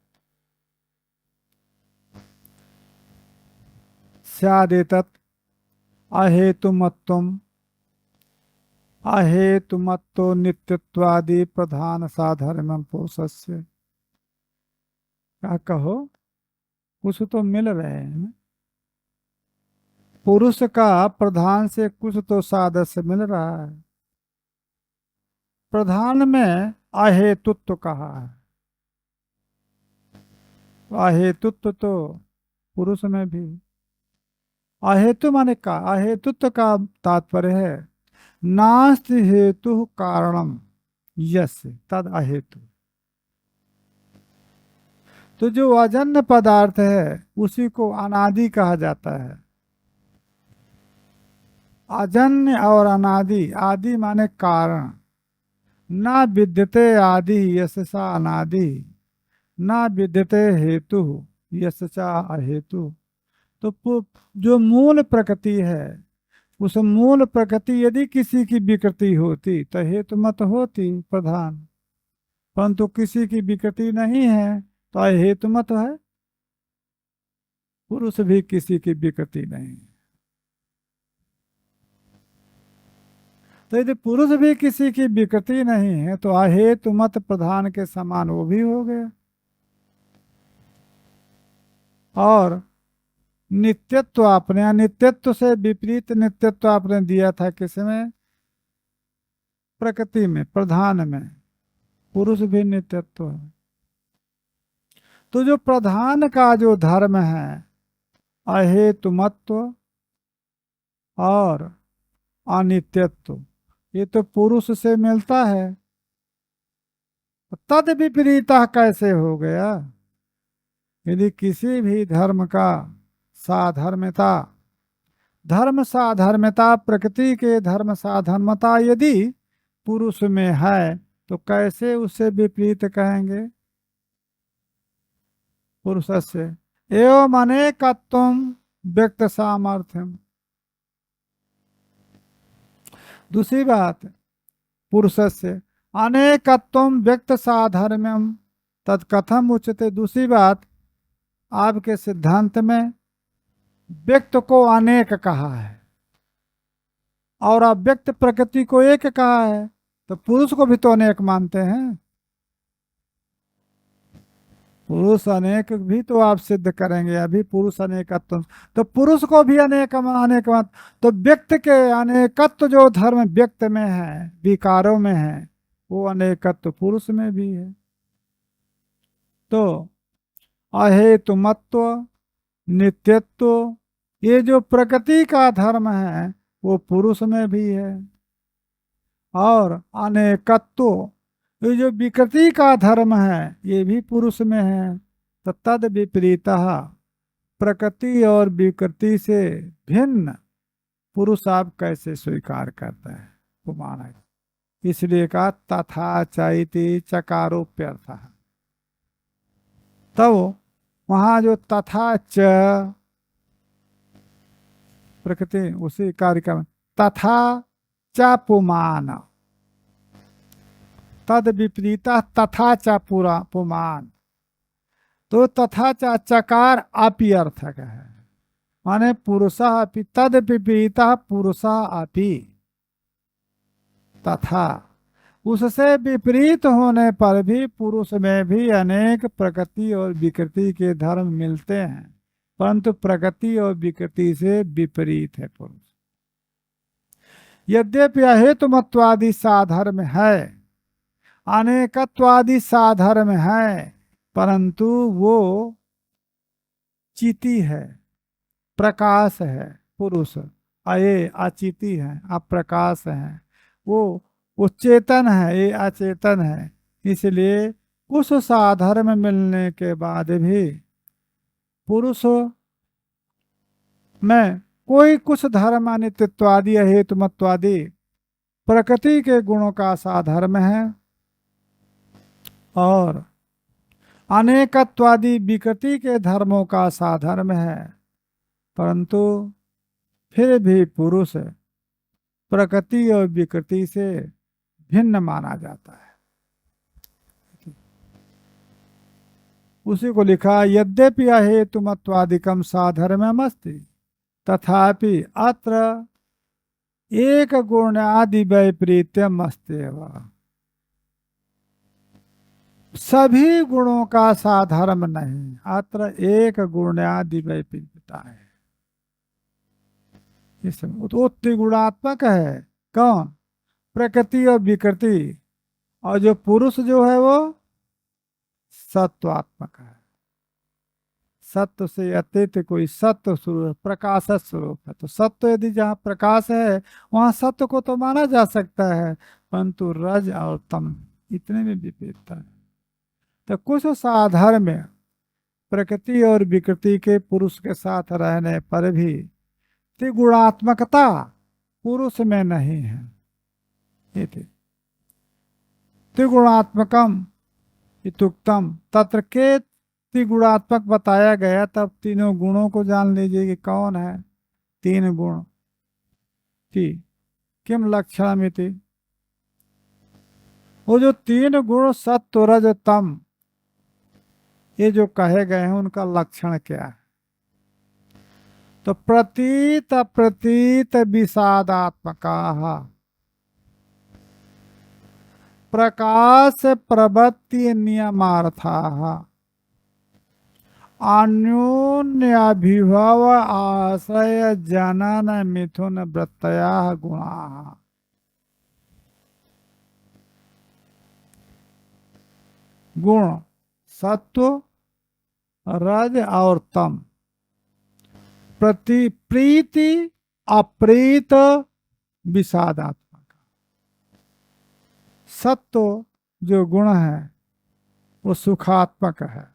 स्यादेतत् अहेतुमत्वम अहेतुमत्तो नित्यत्वादि प्रधान साधर्म पुरुषस्य। क्या कहो, कुछ तो मिल रहे हैं। पुरुष का प्रधान से कुछ तो सादृश्य मिल रहा है। प्रधान में अहेतुत्व कहा है, अहेतुत्व तो पुरुष में भी। अहेतु माने का, अहेतुत्व का तात्पर्य है नास्ति हेतु कारणम यस्य तद अहेतु। तो जो अजन्य पदार्थ है उसी को अनादि कहा जाता है। अजन्य और अनादि, आदि माने कारण। ना विद्यते आदि यशसा अनादि, ना विद्यते हेतु यशसा अहेतु। तो जो मूल प्रकृति है, उस मूल प्रकृति यदि किसी की विकृति होती तो हेतु मत होती प्रधान, परंतु किसी की विकृति नहीं है तो अहेतु मत है। पुरुष भी किसी की विकृति नहीं। तो यदि पुरुष भी किसी की विकृति नहीं है तो अहेतु मत प्रधान के समान वो भी हो गया। और नित्यत्व आपने, अनित्यत्व से विपरीत नित्यत्व आपने दिया था किसमें? प्रकृति में, प्रधान में। पुरुष भी नित्यत्व है। तो जो प्रधान का जो धर्म है अहेतुमत्व और अनित्यत्व, ये तो पुरुष से मिलता है। तद विपरीता कैसे हो गया? यदि किसी भी धर्म का साधर्मता, धर्म साधर्मता, प्रकृति के धर्म साधर्मता यदि पुरुष में है तो कैसे उसे विपरीत कहेंगे? पुरुष से एवं अनेकत्वम व्यक्त सामर्थ्यम। दूसरी बात, पुरुष से अनेकत्वम व्यक्त साधर्म्यम तत्कथम उच्यते। दूसरी बात, आपके सिद्धांत में व्यक्त को अनेक कहा है और अव्यक्त प्रकृति को एक कहा है, तो पुरुष को भी तो अनेक मानते हैं। पुरुष अनेक भी तो आप सिद्ध करेंगे, अभी पुरुष अनेकत्व, तो पुरुष को भी अनेक अनेक मत। तो व्यक्त के अनेकत्व जो धर्म व्यक्त में है, विकारों में है, वो अनेकत्व पुरुष में भी है। तो अहेतुमत्व, नित्यत्व, ये जो प्रकृति का धर्म है वो पुरुष में भी है। और अनेकत्व, ये जो विकृति का धर्म है ये भी पुरुष में है। तो तद विपरीता, प्रकृति और विकृति से भिन्न पुरुष आप कैसे स्वीकार करते हैं? वो माना है, इसलिए कहा तथा चैति चकारोप्यर्थ। तब वहां जो तथा च प्रकृति, उसी कार्यक्रम तथा च पुमान, तद विपरीता तथा च पूरा पुमान। तो तथा च चकार अपि अर्थक है, माने पुरुषा अपि, तद विपरीता पुरुषा अपि। तथा, उससे विपरीत होने पर भी पुरुष में भी अनेक प्रकृति और विकृति के धर्म मिलते हैं, परंतु प्रकृति और विकृति से विपरीत है पुरुष। यद्यपि अहेतुमत्वादि साधर्म है, अनेकत्वादि साधर्म है, परंतु वो चिति है, प्रकाश है। पुरुष अये अचिति है, अप्रकाश है। वो चेतन है, ये अचेतन है। इसलिए उस साधर्म मिलने के बाद भी पुरुष में कोई कुछ धर्म अनित्यत्वादि अहेतुमत्वादि प्रकृति के गुणों का साधर्म है और अनेकत्वादि विकृति के धर्मों का साधर्म है, परंतु फिर भी पुरुष प्रकृति और विकृति से भिन्न माना जाता है। उसी को लिखा, यद्यपि अहेतुमत्वादिकम साधर्म्यमस्ति तथापि अत्र एक गुण आदि वैपरीत्यम अस्त्येव। सभी गुणों का साधर्म नहीं, अत्र एक गुण आदि वैपरीत्यता है। इसमें तो त्रिगुणात्मक है। कौन? प्रकृति और विकृति। और जो पुरुष जो है वो सत्वात्मक है। सत्व से अतीत कोई सत्व स्वरूप, प्रकाश स्वरूप है। तो सत्व यदि जहाँ प्रकाश है वहां सत्व को तो माना जा सकता है, परंतु रज और तम इतने में विपरीतता है। तो कुछ साधर्म प्रकृति और विकृति के पुरुष के साथ रहने पर भी त्रिगुणात्मकता पुरुष में नहीं है। ये त्रिगुणात्मकम इत्युक्तम, तत्र के त्रिगुणात्मक बताया गया, तब तीनों गुणों को जान लीजिए कि कौन है तीन गुण। किम लक्षणमिति, वो जो तीन गुण सत्व रज तम ये जो कहे गए हैं उनका लक्षण क्या है? तो प्रतीत प्रतीत विषादात्मका, प्रकाश प्रवृत्ति नियमार्था, अन्योन्याभिभव आश्रय जनन मिथुन वृत्तया गुणा। गुण सत्व रज और तम, प्रति प्रीति अप्रीत विषादात्मक। सत्व जो गुण है वो सुखात्मक है,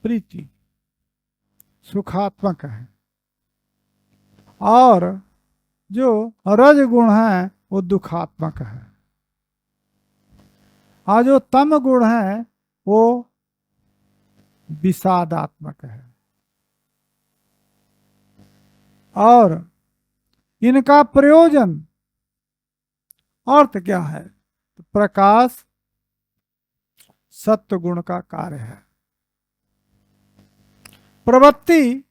प्रीति सुखात्मक है। और जो रज गुण है वो दुखात्मक है, और जो तम गुण है वो विषादात्मक है। और इनका प्रयोजन अर्थ क्या है? तो प्रकाश सत्व गुण का कार्य है, प्रवृत्ति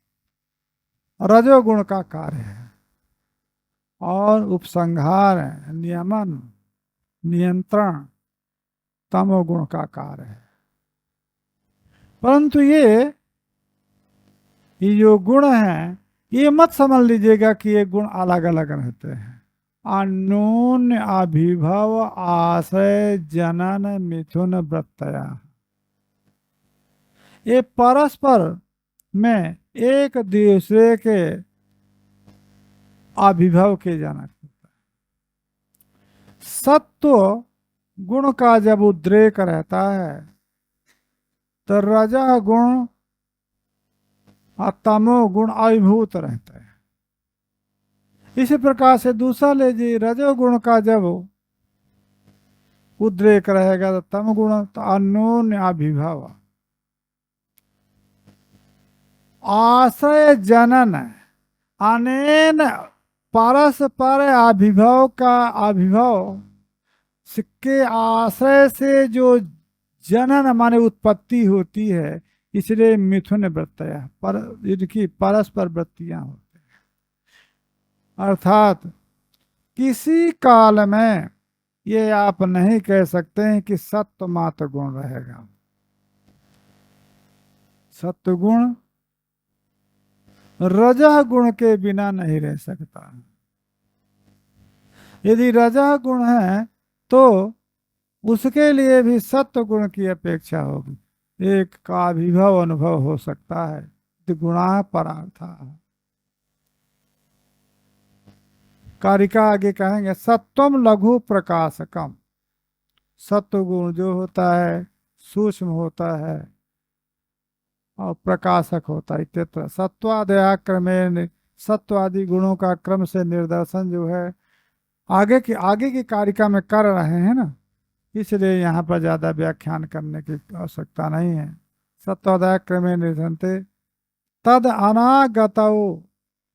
रजोगुण का कार्य है, और उपसंहार नियमन नियंत्रण तमोगुण का कार्य है। परंतु ये जो गुण हैं ये मत समझ लीजिएगा कि ये गुण अलग अलग रहते हैं। अन्योन्य अभिभव आश्रय जनन मिथुन वृत्तया, ये परस्पर में एक दूसरे के अभिभव के जनक होता है। सत्व गुण का जब उद्रेक रहता है तो रज गुण और तमो गुण अभिभूत रहता है। इसी प्रकार से दूसरा लीजिए, रजोगुण का जब उद्रेक रहेगा तो तम गुण तो अन्योन्य अभिभव आश्रय जनन, अनेन परस्पर अभिभव का अभिभव के आश्रय से जो जनन माने उत्पत्ति होती है, इसलिए मिथुन वृत्तया पर इनकी परस्पर वृत्तियां होती हैं। अर्थात किसी काल में ये आप नहीं कह सकते हैं कि सत्व मात्र गुण रहेगा। सत्व गुण रजः गुण के बिना नहीं रह सकता। यदि रजः गुण है तो उसके लिए भी सत्व गुण की अपेक्षा होगी, एक का अभिभव अनुभव हो सकता है। गुणा परार्था, कारिका आगे कहेंगे सत्वम लघु प्रकाशकम, सत्व गुण जो होता है सूक्ष्म होता है और प्रकाशक होता है। इत्यत्र सत्वादया क्रमेण, सत्वादि गुणों का क्रम से निर्देशन जो है आगे की कारिका में कर रहे हैं ना, इसलिए यहाँ पर ज्यादा व्याख्यान करने की आवश्यकता नहीं है। सत्वादय क्रमे निर्धनते तद अनागतौ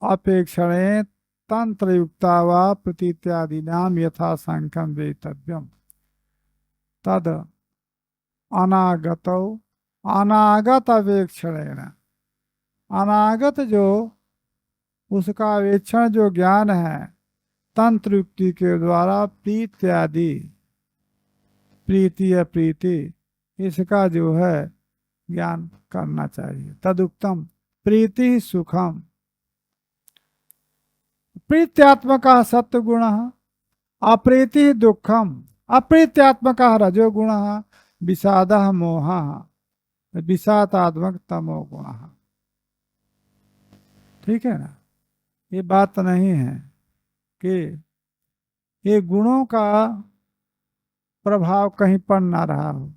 अपेक्षणे तंत्र युक्ता वा प्रतीत्यादीनाम यथा संख्यम वेतव्यम तद अनागतौ अनागत अवेक्षणेन। अनागत जो उसका अवेक्षण जो ज्ञान है तंत्र युक्ति के द्वारा प्रीत्यादि प्रीति अप्रीति इसका जो है ज्ञान करना चाहिए। तदुक्तम प्रीति सुखम प्रीत्यात्मक सत्व गुण अप्रीति दुखम अप्रीत्यात्मक रजोगुण विषाद मोह विषादात्मक तमो गुण। ठीक है ना, ये बात नहीं है कि ये गुणों का प्रभाव कहीं पड़ ना रहा हो।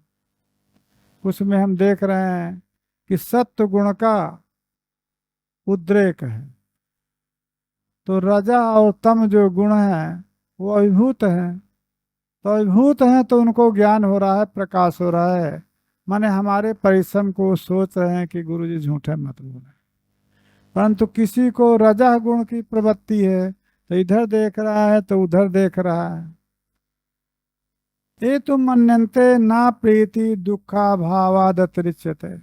उसमें हम देख रहे हैं कि सत्व गुण का उद्रेक है, तो रजा और तम जो गुण है वो अभिभूत है, तो अभिभूत हैं तो उनको ज्ञान हो रहा है, प्रकाश हो रहा है। माने हमारे परिश्रम को सोच रहे हैं कि गुरुजी झूठे मत बोले, परंतु किसी को रजा गुण की प्रवृत्ति है तो इधर देख रहा है तो उधर देख रहा है। ये तुम मन्यन्ते ना प्रीति दुखा भावादतिरिच्यते।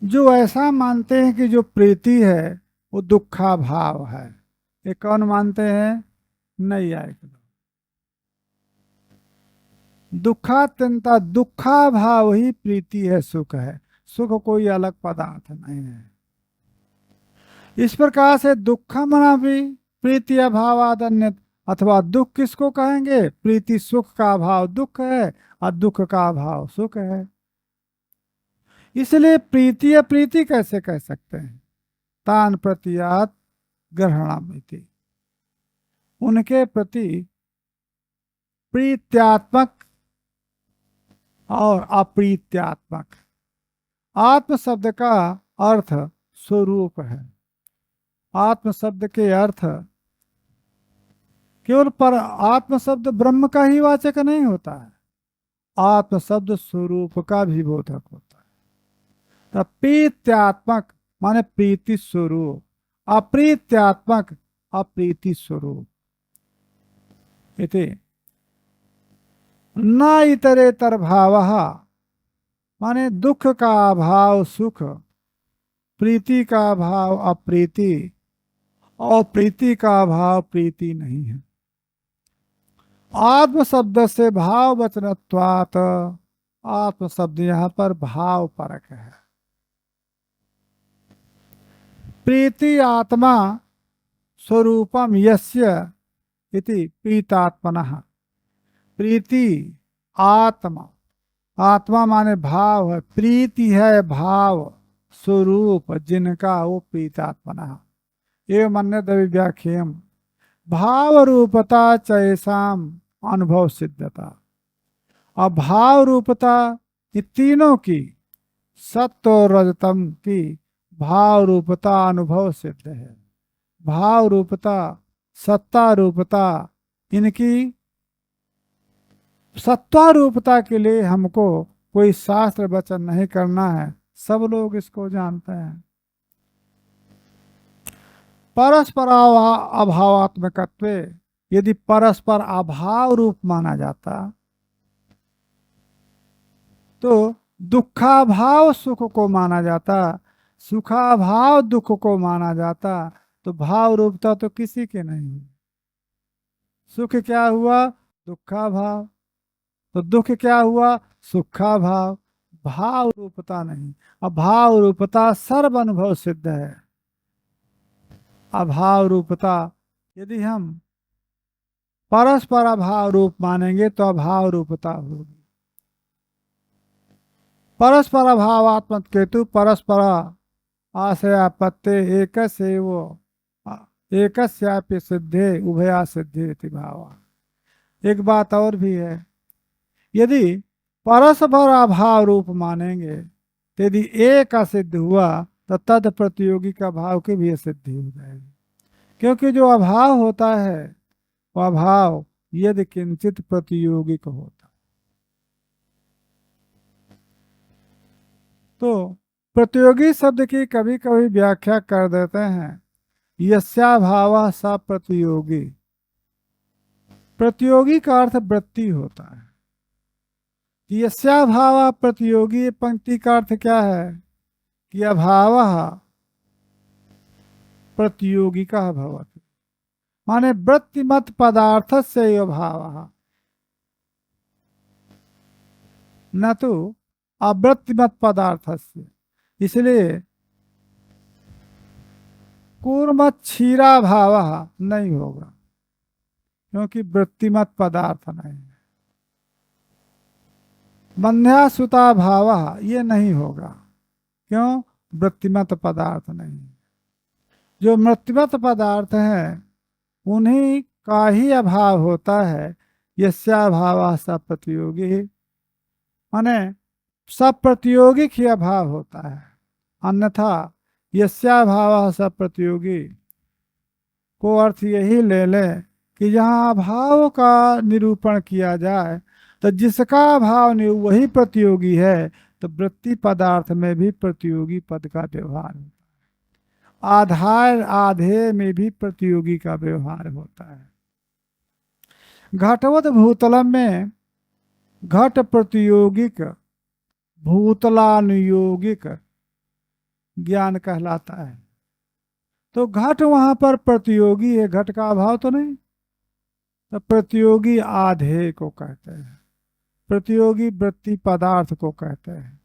जो ऐसा मानते हैं कि जो प्रीति है वो दुखा भाव है, ये कौन मानते हैं? नहीं आएगा। दुखात्यंता दुखा भाव ही प्रीति है, सुख है। सुख कोई अलग पदार्थ नहीं है। इस प्रकार से दुखम भी प्रीति अभावाद अन्य, अथवा दुख किसको कहेंगे? प्रीति सुख का अभाव दुख है और दुख का अभाव सुख है। इसलिए प्रीति अप्रीति कैसे कह सकते हैं? तान प्रतियात ग्रहणामिति, उनके प्रति प्रीत्यात्मक और अप्रीत्यात्मक। आत्म शब्द का अर्थ स्वरूप है। आत्म शब्द के अर्थ केवल पर आत्म शब्द ब्रह्म का ही वाचक नहीं होता है, आत्म शब्द स्वरूप का भी बोधक होता है। तो प्रीत्यात्मक माने प्रीति स्वरूप, अप्रीत्यात्मक अप्रीति स्वरूप। इति न इतरेतर भाव माने दुख का अभाव सुख, प्रीति का अभाव अप्रीति और प्रीति का अभाव प्रीति नहीं है। आत्म शब्द से भाव वचनत्वात्, आत्म शब्द यहाँ पर भाव परक है। प्रीति आत्मा स्वरूपम यस्य इति प्रीतात्मनः। प्रीति आत्मा, आत्मा माने भाव है, प्रीति है भाव स्वरूप जिनका, वो प्रीतात्मनः। एवं अन्यद व्याख्यम भाव रूपता चैसाम अनुभव सिद्धता। अब भाव रूपता ये तीनों की, सत्व और रजतम की भाव रूपता अनुभव सिद्ध है। भाव रूपता सत्ता रूपता, इनकी सत्वारूपता के लिए हमको कोई शास्त्र वचन नहीं करना है, सब लोग इसको जानते हैं। परस्पर अभावात्मकत्व, यदि परस्पर अभाव रूप माना जाता तो दुखाभाव सुख को माना जाता, सुखाभाव दुख को माना जाता, तो भाव रूपता तो किसी के नहीं। सुख क्या हुआ? दुखाभाव। तो दुख क्या हुआ? सुखाभाव। भाव रूपता नहीं। अभाव रूपता सर्व अनुभव सिद्ध है। अभाव रूपता यदि हम परस्पर अभाव रूप मानेंगे तो अभाव रूपता होगी। परस्पर अभावात्मक केतु परस्पर आशयापत्ते एक से वो एकस्यापि सिद्धे उभया सिद्धि इति भाव। एक बात और भी है, यदि परस्पर अभाव रूप मानेंगे तो यदि एक का सिद्ध हुआ तो तद प्रतियोगी का भाव की भी सिद्धि हो जाएगी। क्योंकि जो अभाव होता है वह अभाव यदि किंचित प्रतियोगिक होता, तो प्रतियोगी शब्द की कभी कभी व्याख्या कर देते हैं यस्याभावः स प्रतियोगी। प्रतियोगी का अर्थ वृत्ति होता है। यस्याभावः प्रतियोगी पंक्ति का अर्थ क्या है कि अभावः प्रतियोगिका भवति, माने वृत्तिमत पदार्थस्य अभावः न तो अवृत्तिमत पदार्थस्य। इसलिए कूर्मत क्षीरा भाव नहीं होगा, क्योंकि वृत्तिमत पदार्थ नहीं है। बंध्यासुता भाव ये नहीं होगा, क्यों? वृत्तिमत पदार्थ नहीं है। जो वृत्तिमत पदार्थ है उन्हीं का ही अभाव होता है। यस्याभावः स प्रतियोगी, माने सब प्रतियोगी ही अभाव होता है। अन्यथा यस्याभावः स प्रतियोगी को अर्थ यही ले ले कि जहाँ अभाव का निरूपण किया जाए तो जिसका अभाव नहीं वही प्रतियोगी है, तो वृत्ति पदार्थ में भी प्रतियोगी पद का व्यवहार होता है। आधार आधेय में भी प्रतियोगी का व्यवहार होता है। घटवत भूतलम में घट प्रतियोगिक भूतलानुयोगिक ज्ञान कहलाता है। तो घट वहां पर प्रतियोगी है, घट का अभाव तो नहीं, तो प्रतियोगी आधेय को कहते हैं, प्रतियोगी वृत्ति पदार्थ को कहते हैं।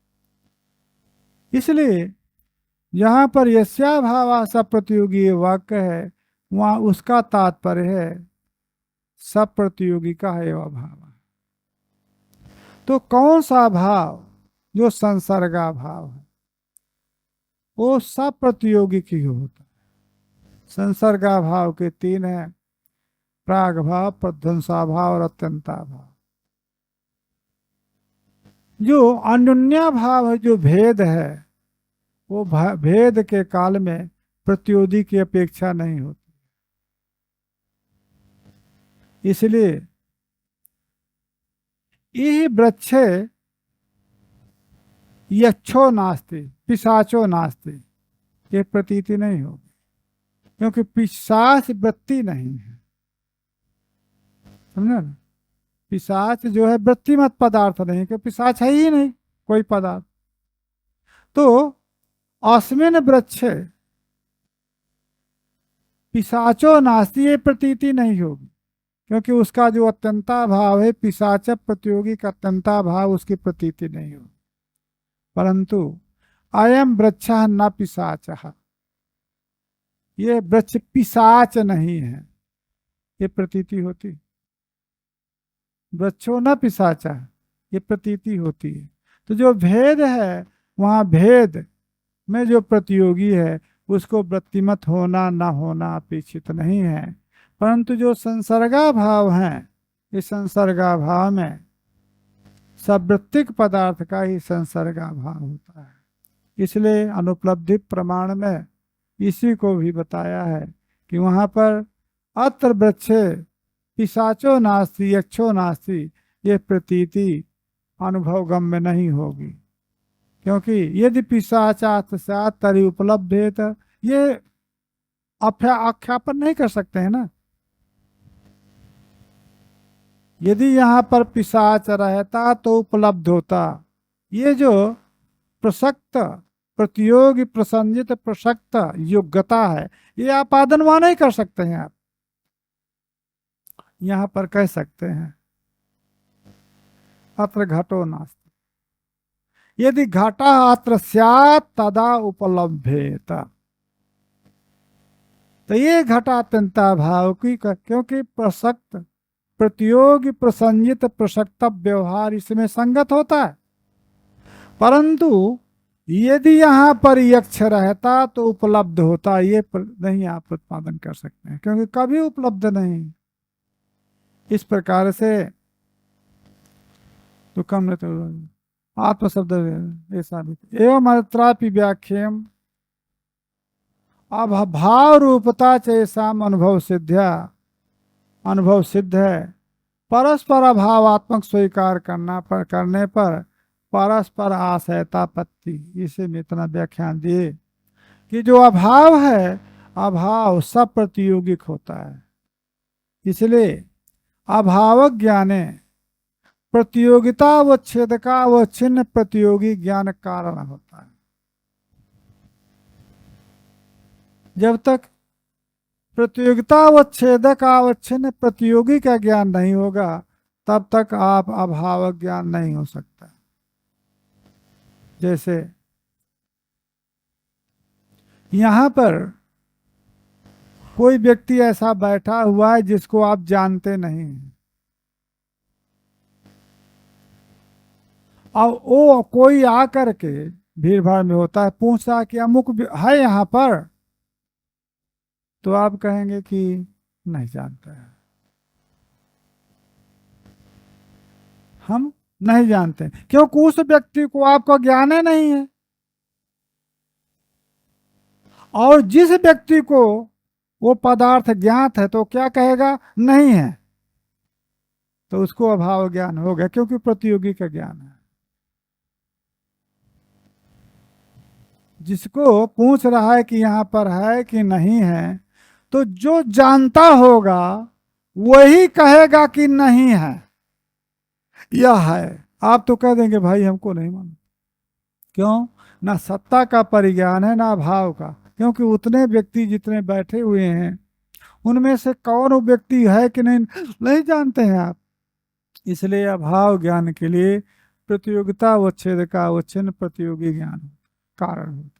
इसलिए यहाँ पर यस्याभावः स प्रतियोगी वाक्य है, वहाँ उसका तात्पर्य है सब प्रतियोगी का है अभाव। तो कौन सा भाव? जो संसर्गा भाव है वो सब प्रतियोगी की होता है। संसर्गा भाव के तीन है, प्राग भाव, प्रध्वंसा भाव और अत्यंता भाव। जो अन्योन्या भाव है, जो भेद है, वो भेद के काल में प्रतियोगी की अपेक्षा नहीं होती। इसलिए यही वृक्षे यक्षो नास्ति पिशाचो नास्ति, ये प्रतीति नहीं होगी, क्योंकि पिशाच वृत्ति नहीं है। समझे ना? पिशाच जो है वृत्तिमत पदार्थ नहीं, क्योंकि पिशाच है ही नहीं कोई पदार्थ। तो अस्मिन् वृक्षे पिशाचो नास्ति, ये प्रतीति नहीं होगी, क्योंकि उसका जो अत्यंता भाव है, पिशाच प्रतियोगी का अत्यंता भाव, उसकी प्रतीति नहीं होगी। परंतु अयम वृक्ष न पिशाचः, ये वृक्ष पिशाच नहीं है, ये प्रतीति होती। वृक्षो न पिशाचः, ये प्रतीति होती है। तो जो भेद है, वहाँ भेद में जो प्रतियोगी है उसको वृत्तिमत होना ना होना अपेक्षित नहीं है। परंतु जो संसर्गा भाव हैं, इस संसर्गा भाव में सब वृत्तिक पदार्थ का ही संसर्गा भाव होता है। इसलिए अनुपलब्धि प्रमाण में इसी को भी बताया है कि वहाँ पर अत्र वृक्षे पिशाचो नास्ति यक्षो नास्ति, ये प्रतीति अनुभव गम्य नहीं होगी, क्योंकि यदि पिशाचात् स्यात् तर्हि उपलब्धेत, ये आख्यापन नहीं कर सकते हैं ना। यदि यहाँ पर पिशाच रहता तो उपलब्ध होता। ये जो प्रसक्त प्रतियोगी प्रसंजित प्रसक्त योग्यता है, ये आपादन वहां नहीं कर सकते हैं, आप यहाँ पर कह सकते हैं अत्र घटो नास्ति। यदि घटा अत्र स्यात् तदा उपलब्धेत, तो ये घटात्यंता भाव की, क्योंकि प्रसक्त प्रतियोगी प्रसंजित प्रसक्त व्यवहार इसमें संगत होता है। परंतु यदि यहाँ पर यक्ष रहता तो उपलब्ध होता, ये नहीं आप प्रतिपादन कर सकते हैं, क्योंकि कभी उपलब्ध नहीं। इस प्रकार से तो कम तो आत्मशब्द ऐसा भी एवं अत्रापि व्याख्यम अब भाव रूपता चैसाम अनुभव सिद्ध्या, अनुभव सिद्ध है। परस्पर अभावात्मक स्वीकार करने पर परस्पर आश्रयतापत्ति, इसे में इतना व्याख्यान दिए कि जो अभाव है, अभाव सब प्रतियोगिक होता है। इसलिए अभाव ज्ञाने प्रतियोगिता व छेदका व छिन्न प्रतियोगी ज्ञान कारण होता है। जब तक प्रतियोगिता व छेदक अवच्छिन्न प्रतियोगी का ज्ञान नहीं होगा, तब तक आप अभाव ज्ञान नहीं हो सकता। जैसे यहां पर कोई व्यक्ति ऐसा बैठा हुआ है जिसको आप जानते नहीं हैं, और वो कोई आकर के भीड़ भाड़ में होता है, पूछता कि अमुक है यहाँ पर, तो आप कहेंगे कि नहीं जानते हैं, हम नहीं जानते, क्योंकि उस व्यक्ति को आपका ज्ञान ही नहीं है। और जिस व्यक्ति को वो पदार्थ ज्ञात है तो क्या कहेगा, नहीं है, तो उसको अभाव ज्ञान हो गया, क्योंकि प्रतियोगी का ज्ञान है। जिसको पूछ रहा है कि यहाँ पर है कि नहीं है, तो जो जानता होगा वही कहेगा कि नहीं है या है। आप तो कह देंगे भाई हमको नहीं मालूम। क्यों? ना सत्ता का परिज्ञान है, ना अभाव का, क्योंकि उतने व्यक्ति जितने बैठे हुए हैं उनमें से कौन व्यक्ति है कि नहीं जानते हैं आप। इसलिए अभाव ज्ञान के लिए प्रतियोगिता व छेदका व छिन्न प्रतियोगी ज्ञान कारण होता है।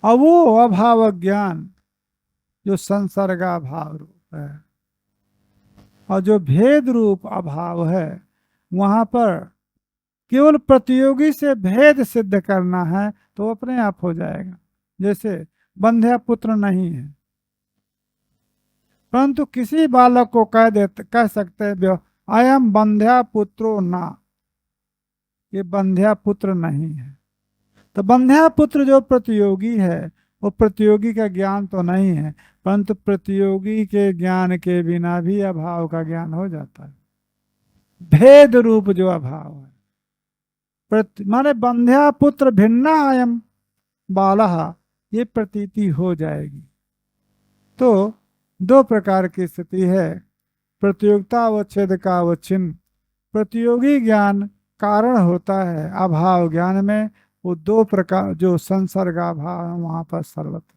अब वो अभाव ज्ञान जो संसर्गा भाव रूप है और जो भेद रूप अभाव है, वहां पर केवल प्रतियोगी से भेद सिद्ध करना है तो अपने आप हो जाएगा। जैसे बंध्या पुत्र नहीं है, परंतु किसी बालक को कह सकते हैं अयम बंध्या पुत्रो ना, ये बंध्या पुत्र नहीं है। तो बंध्या पुत्र जो प्रतियोगी है वो प्रतियोगी का ज्ञान तो नहीं है, परंतु प्रतियोगी के ज्ञान के बिना भी अभाव का ज्ञान हो जाता है। भेद रूप जो अभाव है, माने बंध्या पुत्र भिन्ना अयम बालहा, ये प्रतीति हो जाएगी। तो दो प्रकार की स्थिति है, प्रतियोगिता व छेदका व छिन्न। प्रतियोगी ज्ञान कारण होता है अभाव ज्ञान में, वो दो प्रकार जो संसर्गा भाव है वहां पर सर्वत्र